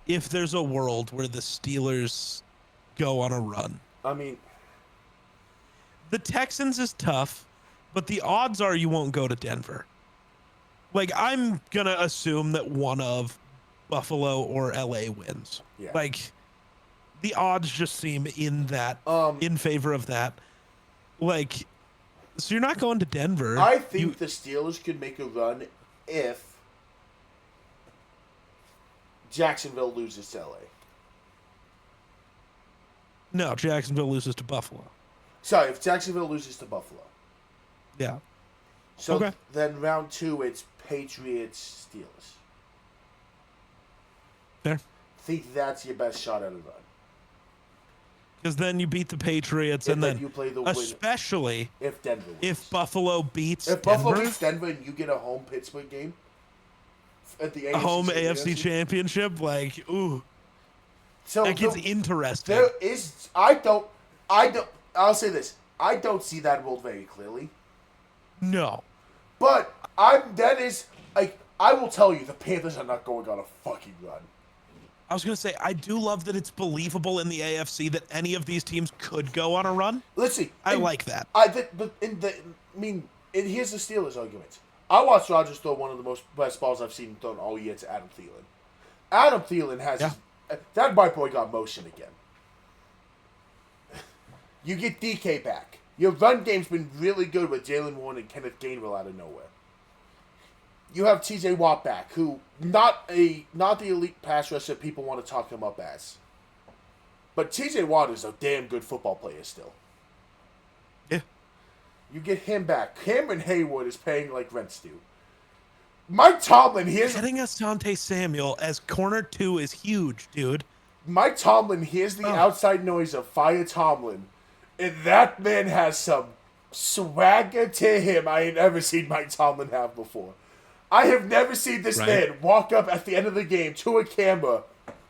if there's a world where the Steelers go on a run. I mean, the Texans is tough, but the odds are you won't go to Denver. Like, I'm going to assume that one of Buffalo or LA wins. Yeah. Like, the odds just seem in favor of that. Like, so you're not going to Denver. I think the Steelers could make a run if Jacksonville loses to LA. No, Jacksonville loses to Buffalo. Sorry, if Jacksonville loses to Buffalo. Yeah. So then round 2, it's Patriots, Steelers. Fair. I think that's your best shot at a run. Because then you beat the Patriots, and then you play the especially if Denver wins. If Buffalo beats Denver. Buffalo beats Denver and you get a home Pittsburgh game at the AFC championship, like, ooh. So that gets interesting. There is I'll say this. I don't see that world very clearly. No. But I will tell you, the Panthers are not going on a fucking run. I was going to say, I do love that it's believable in the AFC that any of these teams could go on a run. Let's see. I like that. Here's the Steelers' argument. I watched Rodgers throw one of the best balls I've seen thrown all year to Adam Thielen. Adam Thielen has that white boy got motion again. You get DK back. Your run game's been really good with Jalen Warren and Kenneth Gainwell out of nowhere. You have TJ Watt back, who not the elite pass rusher people want to talk him up as. But TJ Watt is a damn good football player still. Yeah. You get him back. Cameron Hayward is paying like rent stew. Mike Tomlin, Getting Asante Samuel as corner 2 is huge, dude. Mike Tomlin hears the outside noise of Fire Tomlin, and that man has some swagger to him I ain't ever seen Mike Tomlin have before. I have never seen this man walk up at the end of the game to a camera,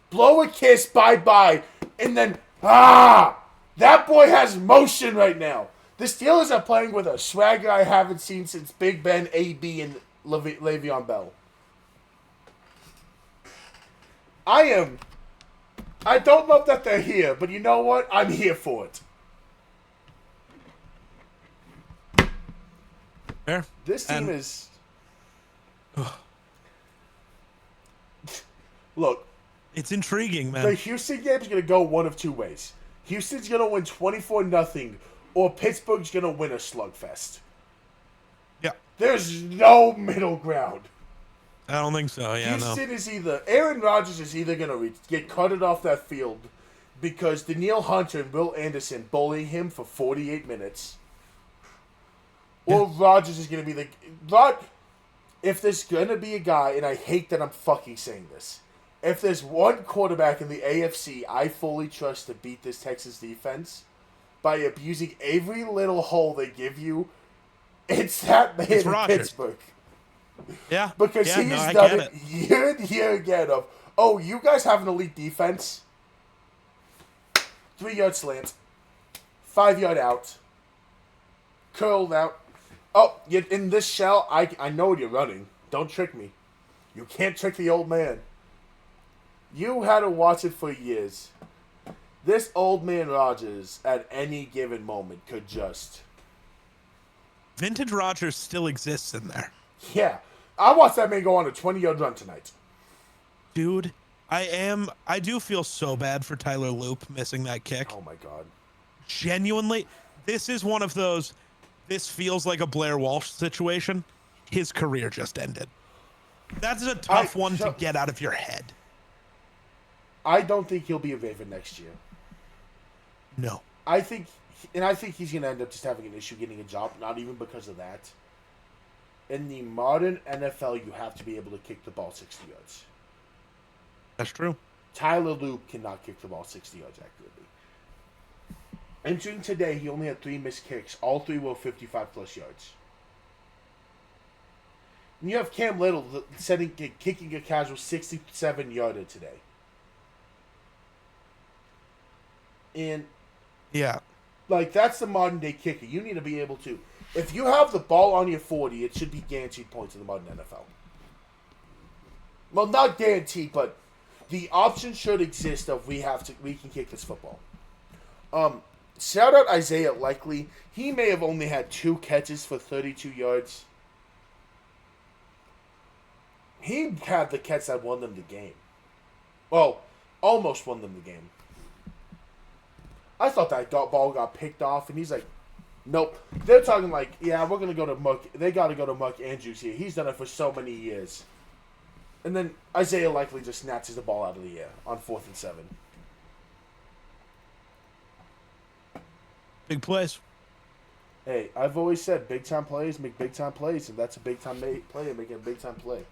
blow a kiss, bye-bye, and then, that boy has motion right now. The Steelers are playing with a swagger I haven't seen since Big Ben, AB, and Le'Veon Bell. I don't love that they're here, but you know what? I'm here for it. Fair. This team is... Look. It's intriguing, man. The Houston game is going to go one of two ways. Houston's going to win 24-0, or Pittsburgh's going to win a slugfest. Yeah. There's no middle ground. I don't think so. Yeah, Houston is either... Aaron Rodgers is either going to get carted off that field because Danielle Hunter and Will Anderson bully him for 48 minutes. Or Rodgers is going to be the... If there's going to be a guy, and I hate that I'm fucking saying this, if there's one quarterback in the AFC I fully trust to beat this Texas defense by abusing every little hole they give you, it's that man in Pittsburgh. Yeah. Because he's done it year and year again of, you guys have an elite defense. 3-yard slant. 5-yard out. Curled out. Oh, you're in this shell. I know what you're running. Don't trick me. You can't trick the old man. You had to watch it for years. This old man Rodgers, at any given moment, could just... Vintage Rodgers still exists in there. Yeah. I watched that man go on a 20-yard run tonight. Dude, I do feel so bad for Tyler Loop missing that kick. Oh, my God. Genuinely, this is one of those, this feels like a Blair Walsh situation. His career just ended. That's a tough one to get out of your head. I don't think he'll be a Raven next year. No. I think he's going to end up just having an issue getting a job, not even because of that. In the modern NFL, you have to be able to kick the ball 60 yards. That's true. Tyler Loop cannot kick the ball 60 yards accurately. Entering today, he only had 3 missed kicks. All 3 were 55-plus yards. And you have Cam Little kicking a casual 67-yarder today. And yeah, that's the modern day kicker. You need to be able to. If you have the ball on your 40, it should be guaranteed points in the modern NFL. Well, not guaranteed, but the option should exist of we can kick this football. Shout out Isaiah Likely. He may have only had 2 catches for 32 yards. He had the catch that won them the game. Well, almost won them the game. I thought that ball got picked off, and he's like, nope. They're talking like, yeah, we're going to go to Muck. They got to go to Muck Andrews here. He's done it for so many years. And then Isaiah Likely just snatches the ball out of the air on 4th and 7. Big plays. Hey, I've always said big-time plays make big-time plays, and that's a big-time player making a big-time play.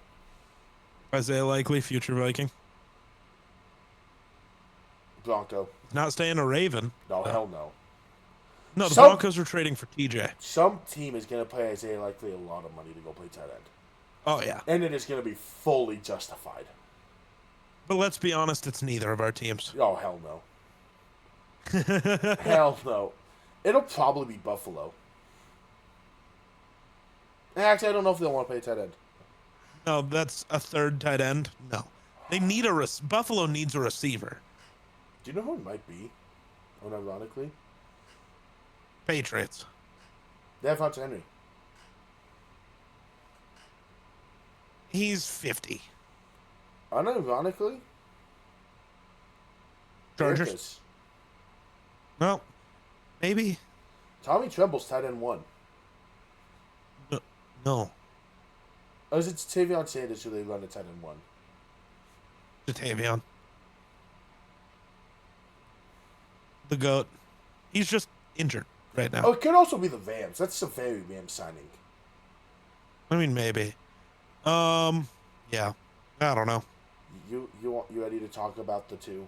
Isaiah Likely, future Viking. Bronco. Not staying a Raven. No, hell no. No, the Broncos are trading for TJ. Some team is going to pay Isaiah Likely a lot of money to go play tight end. Oh, yeah. And it is going to be fully justified. But let's be honest, it's neither of our teams. Oh, hell no. Hell no. It'll probably be Buffalo. Actually, I don't know if they'll want to play tight end. No, that's a third tight end. No. They need Buffalo needs a receiver. Do you know who it might be? Unironically? Patriots. They have Hunter Henry. He's 50. Unironically? Chargers? Panthers. No. Maybe. Tommy Tremble's tight end 1. No. Or is it Tavion Sanders who they run at tight end 1? Tavion. The GOAT. He's just injured. right now. Oh, it could also be the Rams. That's a very Rams signing. I mean, maybe. Yeah. I don't know. You ready to talk about the two?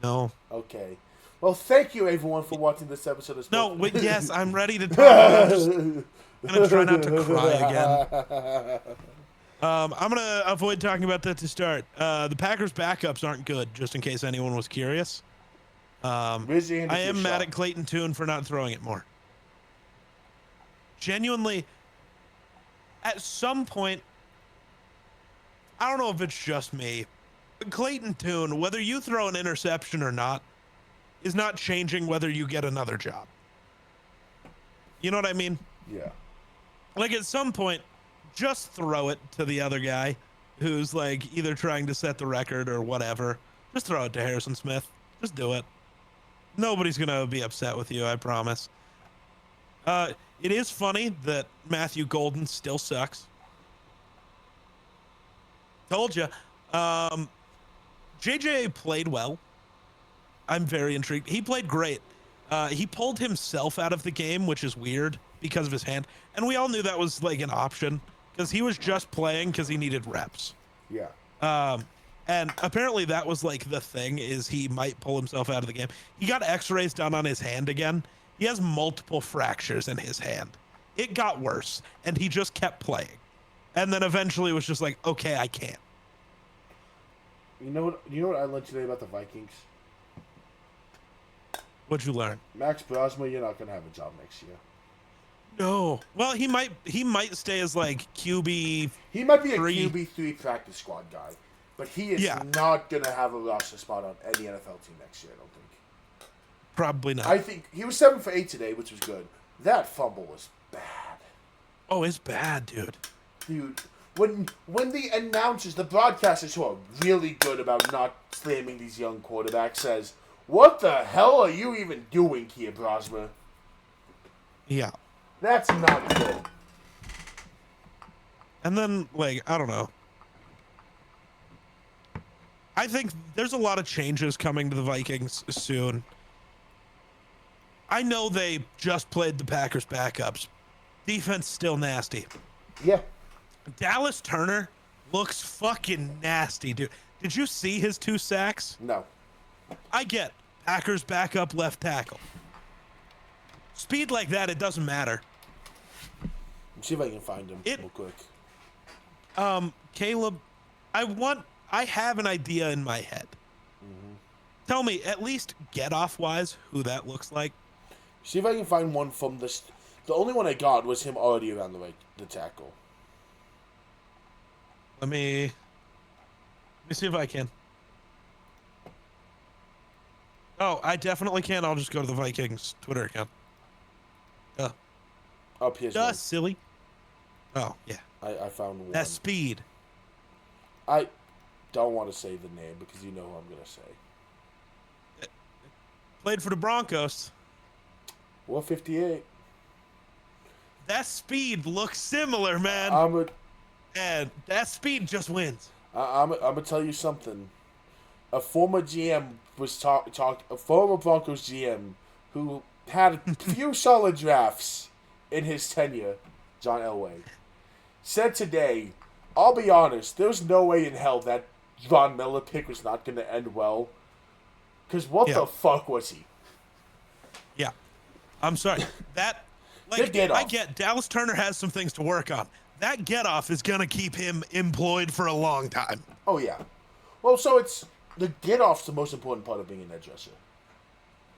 No. Okay. Well, thank you everyone for watching this episode of No, Sports. wait, yes, I'm ready to talk. I'm just gonna try not to cry again. I'm gonna avoid talking about that to start. The Packers' backups aren't good, just in case anyone was curious. Where's the end I of your am mad shot? at Clayton Tune for not throwing it more. Genuinely, at some point, I don't know if it's just me, but Clayton Tune, whether you throw an interception or not, is not changing whether you get another job. You know what I mean? Yeah. Like at some point, just throw it to the other guy who's like either trying to set the record or whatever. Just throw it to Harrison Smith. Just do it. Nobody's going to be upset with you, I promise. It is funny that Matthew Golden still sucks. Told you. JJ played well. I'm very intrigued. He played great. He pulled himself out of the game, which is weird because of his hand. And we all knew that was like an option because he was just playing because he needed reps. Yeah. And apparently that was like the thing is he might pull himself out of the game. He got x-rays done on his hand again. He has multiple fractures in his hand. It got worse and he just kept playing. And then eventually was just like, okay, I can't. You know what I learned today about the Vikings? What'd you learn? Max Brosma, you're not gonna have a job next year. No. Well, he might stay as like QB. He might be a QB3 practice squad guy, but he is not gonna have a roster spot on any NFL team next year. I don't think. Probably not. I think he was 7 for 8 today, which was good. That fumble was bad. Oh, it's bad, dude. Dude, when the announcers, the broadcasters who are really good about not slamming these young quarterbacks says, "What the hell are you even doing here, Brosma?" Yeah. That's not good. And then, like, I don't know. I think there's a lot of changes coming to the Vikings soon. I know they just played the Packers backups. Defense still nasty. Yeah. Dallas Turner looks fucking nasty, dude. Did you see his 2 sacks? No. I get Packers backup left tackle. Speed like that, it doesn't matter. Let's see if I can find him real quick. Caleb, I have an idea in my head. Mm-hmm. Tell me, at least get off wise, who that looks like. See if I can find one from this. The only one I got was him already around the tackle. Let me see if I can. Oh, I definitely can. I'll just go to the Vikings Twitter account. Up here's one. Silly. Oh, yeah. I found one. That's speed. I don't want to say the name because you know who I'm going to say. Played for the Broncos. 158. That speed looks similar, man. And that speed just wins. I'm going to tell you something. A former GM was a former Broncos GM who had a few solid drafts in his tenure, John Elway, said today, I'll be honest, there's no way in hell that Von Miller pick was not going to end well. Because what the fuck was he? Yeah. I'm sorry. That, like, I get Dallas Turner has some things to work on. That get-off is going to keep him employed for a long time. Oh, yeah. Well, so it's, the get-off's the most important part of being an edge rusher.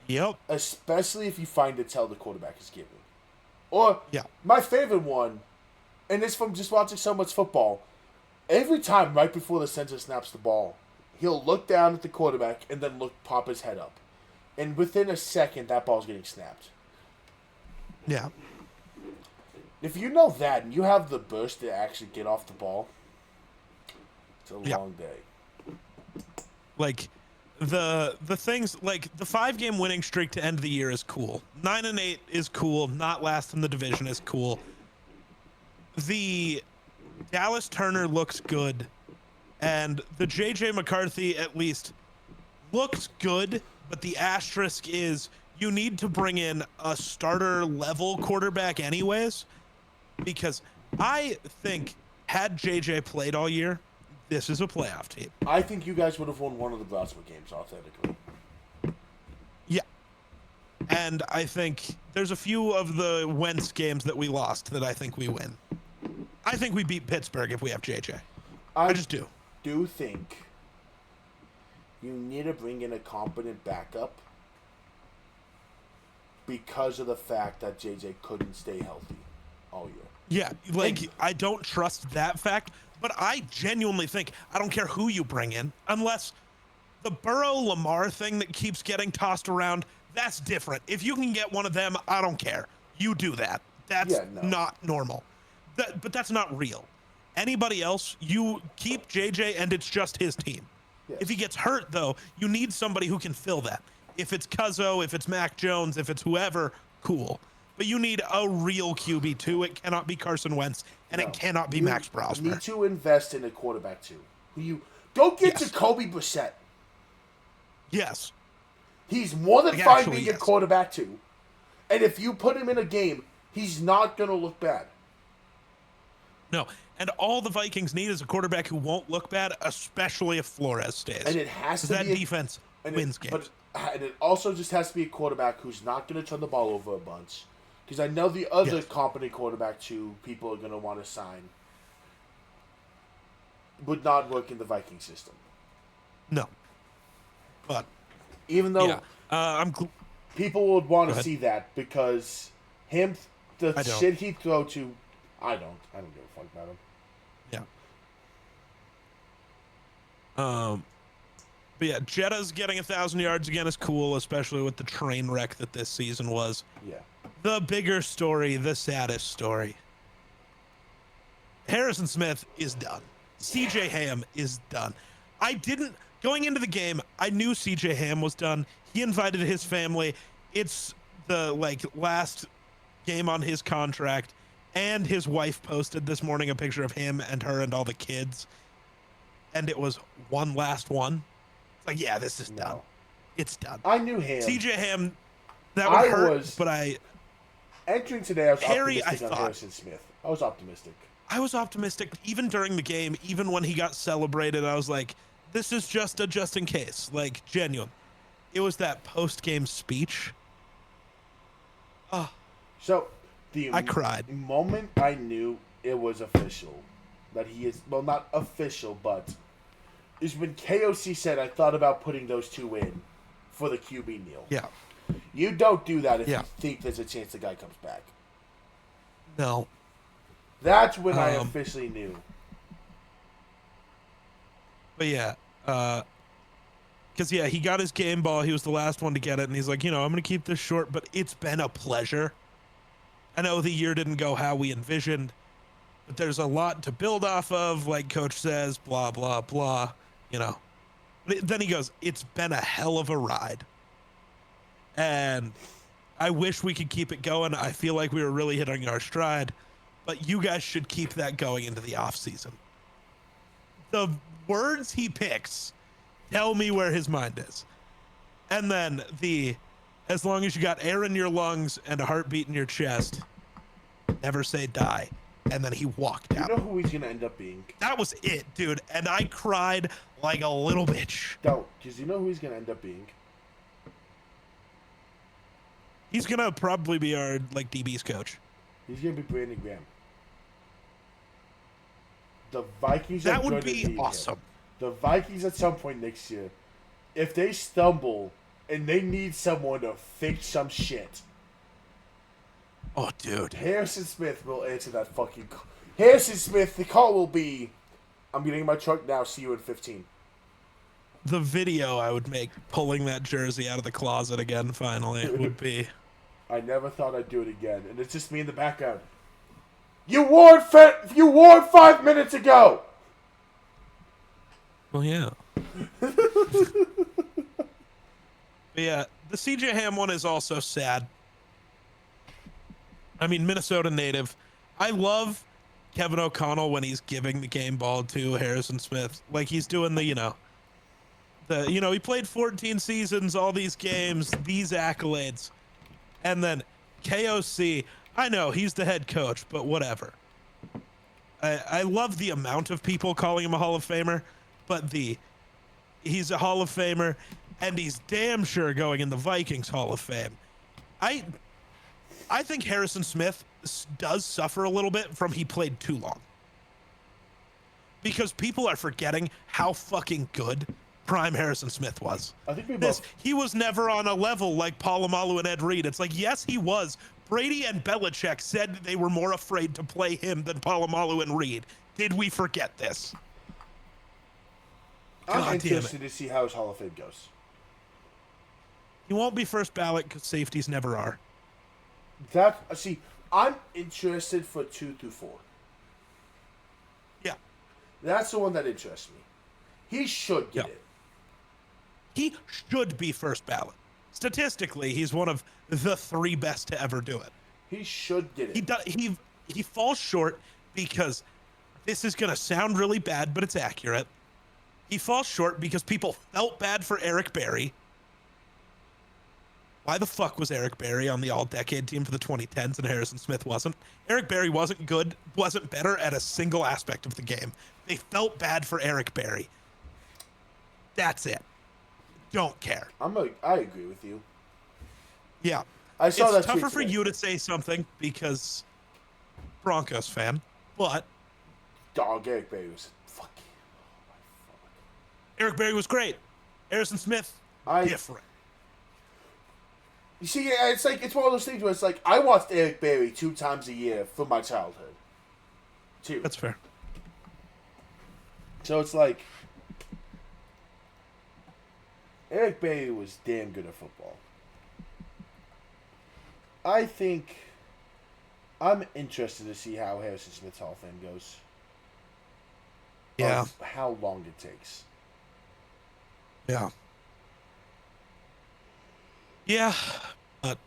Yep. Especially if you find a tell the quarterback is giving. Or, my favorite one, and it's from just watching so much football, every time right before the center snaps the ball, he'll look down at the quarterback and then pop his head up. And within a second, that ball's getting snapped. Yeah. If you know that and you have the burst to actually get off the ball, it's a long day. Like, the things, like, the 5-game winning streak to end the year is cool. 9-8 is cool. Not last in the division is cool. The Dallas Turner looks good. And the J.J. McCarthy, at least, looks good. But the asterisk is you need to bring in a starter level quarterback anyways, because I think had JJ played all year, this is a playoff team. I think you guys would have won one of the Brownsville games, authentically. Yeah. And I think there's a few of the Wentz games that we lost that I think we win. I think we beat Pittsburgh if we have JJ. I just do. Do think you need to bring in a competent backup because of the fact that JJ couldn't stay healthy all year. Yeah, like, I don't trust that fact, but I genuinely think, I don't care who you bring in, unless the Burrow-Lamar thing that keeps getting tossed around, that's different. If you can get one of them, I don't care. You do that. That's not normal. But that's not real. Anybody else, you keep JJ and it's just his team. Yes. If he gets hurt, though, you need somebody who can fill that. If it's Cuzzo, if it's Mac Jones, if it's whoever, cool. But you need a real QB too. It cannot be Carson Wentz, and it cannot be Max Prosper. You need to invest in a quarterback too. You go get Jacoby Brissett. Yes. He's more than fine being a quarterback too. And if you put him in a game, he's not going to look bad. No. And all the Vikings need is a quarterback who won't look bad, especially if Flores stays. And it has to be that defense wins games. And it also just has to be a quarterback who's not going to turn the ball over a bunch. Because I know the other competent quarterback too, people are going to want to sign, would not work in the Viking system. No. But even though people would want to see that, because the shit he throw to, I don't give a fuck about him. Yeah. But yeah, Jetta's getting 1,000 yards again is cool, especially with the train wreck that this season was. Yeah. The bigger story, the saddest story. Harrison Smith is done. CJ Ham is done. Going into the game, I knew CJ Ham was done. He invited his family. It's the last game on his contract, and his wife posted this morning a picture of him and her and all the kids. And it was one last one. It's like, yeah, this is done. It's done. I knew him. CJ Ham, that would hurt, but entering today, I was optimistic on Harrison Smith. I was optimistic. I was optimistic even during the game, even when he got celebrated. I was like, this is just in case, genuine. It was that post-game speech. Oh. So, I cried. The moment I knew it was official, that he is, well, not official, but is when KOC said, I thought about putting those two in for the QB kneel. Yeah. You don't do that if you think there's a chance the guy comes back. No. That's when I officially knew. But yeah, because he got his game ball. He was the last one to get it, and he's like, I'm going to keep this short, but it's been a pleasure. I know the year didn't go how we envisioned, but there's a lot to build off of, like Coach says, blah, blah, blah, Then he goes, it's been a hell of a ride. And I wish we could keep it going. I feel like we were really hitting our stride, but you guys should keep that going into the offseason. The words he picks tell me where his mind is. And then as long as you got air in your lungs and a heartbeat in your chest, never say die. And then he walked out. You know who he's going to end up being? That was it, dude. And I cried like a little bitch. No, because you know who he's going to end up being? He's going to probably be our, DB's coach. He's going to be Brandon Graham. The Vikings that would be awesome. The Vikings at some point next year, if they stumble and they need someone to fix some shit. Oh, dude. Harrison Smith will answer that fucking call. Harrison Smith, the call will be, I'm getting in my truck now, see you in 15. The video I would make pulling that jersey out of the closet again finally would be. I never thought I'd do it again. And it's just me in the background. You wore 5 minutes ago! Well, yeah. But yeah, the CJ Ham one is also sad. I mean, Minnesota native. I love Kevin O'Connell when he's giving the game ball to Harrison Smith. He's doing the He played 14 seasons, all these games, these accolades. And then KOC, I know he's the head coach, but whatever. I love the amount of people calling him a Hall of Famer, but he's a Hall of Famer, and he's damn sure going in the Vikings Hall of Fame. I think Harrison Smith does suffer a little bit from he played too long. Because people are forgetting how fucking good prime Harrison Smith was. I think he was never on a level like Polamalu and Ed Reed. It's like, yes, he was. Brady and Belichick said they were more afraid to play him than Polamalu and Reed. Did we forget this? I'm interested to see how his Hall of Fame goes. He won't be first ballot because safeties never are. I'm interested for 2 through 4. Yeah. That's the one that interests me. He should get it. He should be first ballot. Statistically, he's one of the 3 best to ever do it. He should get it. He falls short because this is going to sound really bad, but it's accurate. He falls short because people felt bad for Eric Berry. Why the fuck was Eric Berry on the all-decade team for the 2010s and Harrison Smith wasn't? Eric Berry wasn't good, wasn't better at a single aspect of the game. They felt bad for Eric Berry. That's it. Don't care. I agree with you. Yeah. I saw it's tougher for you to say something because Broncos fan, but dog Eric Berry was fucking. Oh my fuck. Eric Berry was great. Harrison Smith, different. You see, it's one of those things where it's like I watched Eric Berry 2 times a year from my childhood. 2. That's fair. So it's like Eric Berry was damn good at football. I think I'm interested to see how Harrison Smith's Hall of Fame goes. Yeah. How long it takes. Yeah. Yeah. But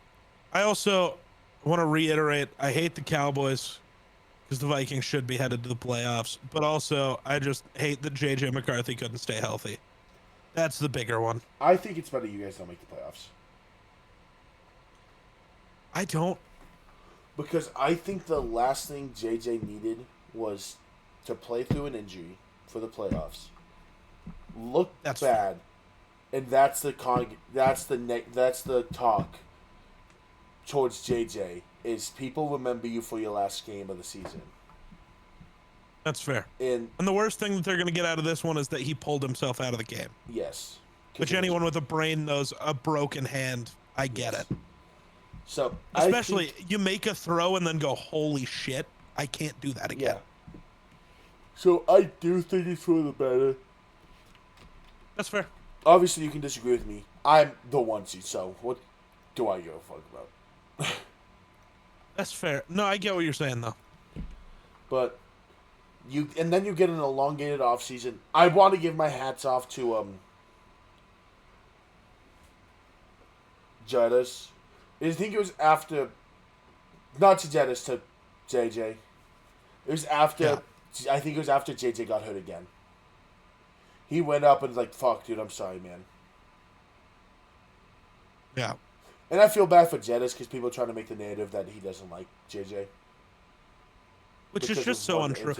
I also want to reiterate, I hate the Cowboys because the Vikings should be headed to the playoffs. But also, I just hate that J.J. McCarthy couldn't stay healthy. That's the bigger one. I think it's better you guys don't make the playoffs. I don't. Because I think the last thing JJ needed was to play through an injury for the playoffs. Look bad. And that's the talk towards JJ is people remember you for your last game of the season. That's fair. And the worst thing that they're going to get out of this one is that he pulled himself out of the game. Yes. Which anyone with a brain knows, a broken hand, I get it. So especially you make a throw and then go, holy shit, I can't do that again. Yeah. So I do think it's for the better. That's fair. Obviously, you can disagree with me. I'm the 1 seed, so what do I give a fuck about? That's fair. No, I get what you're saying though. But then you get an elongated off season. I want to give my hats off to Jettis. I think it was after, not to Jettis, to JJ. It was after. Yeah. I think it was after JJ got hurt again. He went up and was like, "Fuck, dude, I'm sorry, man." Yeah. And I feel bad for Jettis because people are trying to make the narrative that he doesn't like JJ. Which is just so untrue.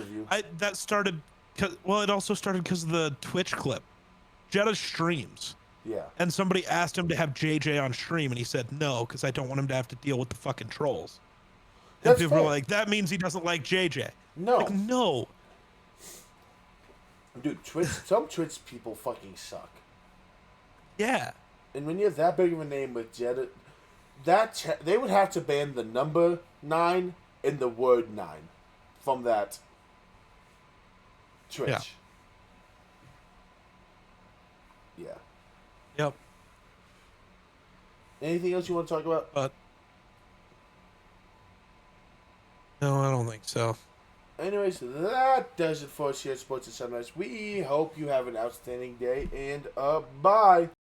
That started, it also started because of the Twitch clip. Jettis streams. Yeah. And somebody asked him to have JJ on stream, and he said no, because I don't want him to have to deal with the fucking trolls. And people were like, that means he doesn't like JJ. No. Like, no. Dude, some Twitch people fucking suck. Yeah. And when you have that big of a name with Jettis, they would have to ban the number 9 and the word 9 from that Twitch. Yeah. Yep. Anything else you want to talk about? No, I don't think so. Anyways, that does it for us here at Sports and Sunrise. We hope you have an outstanding day, and bye.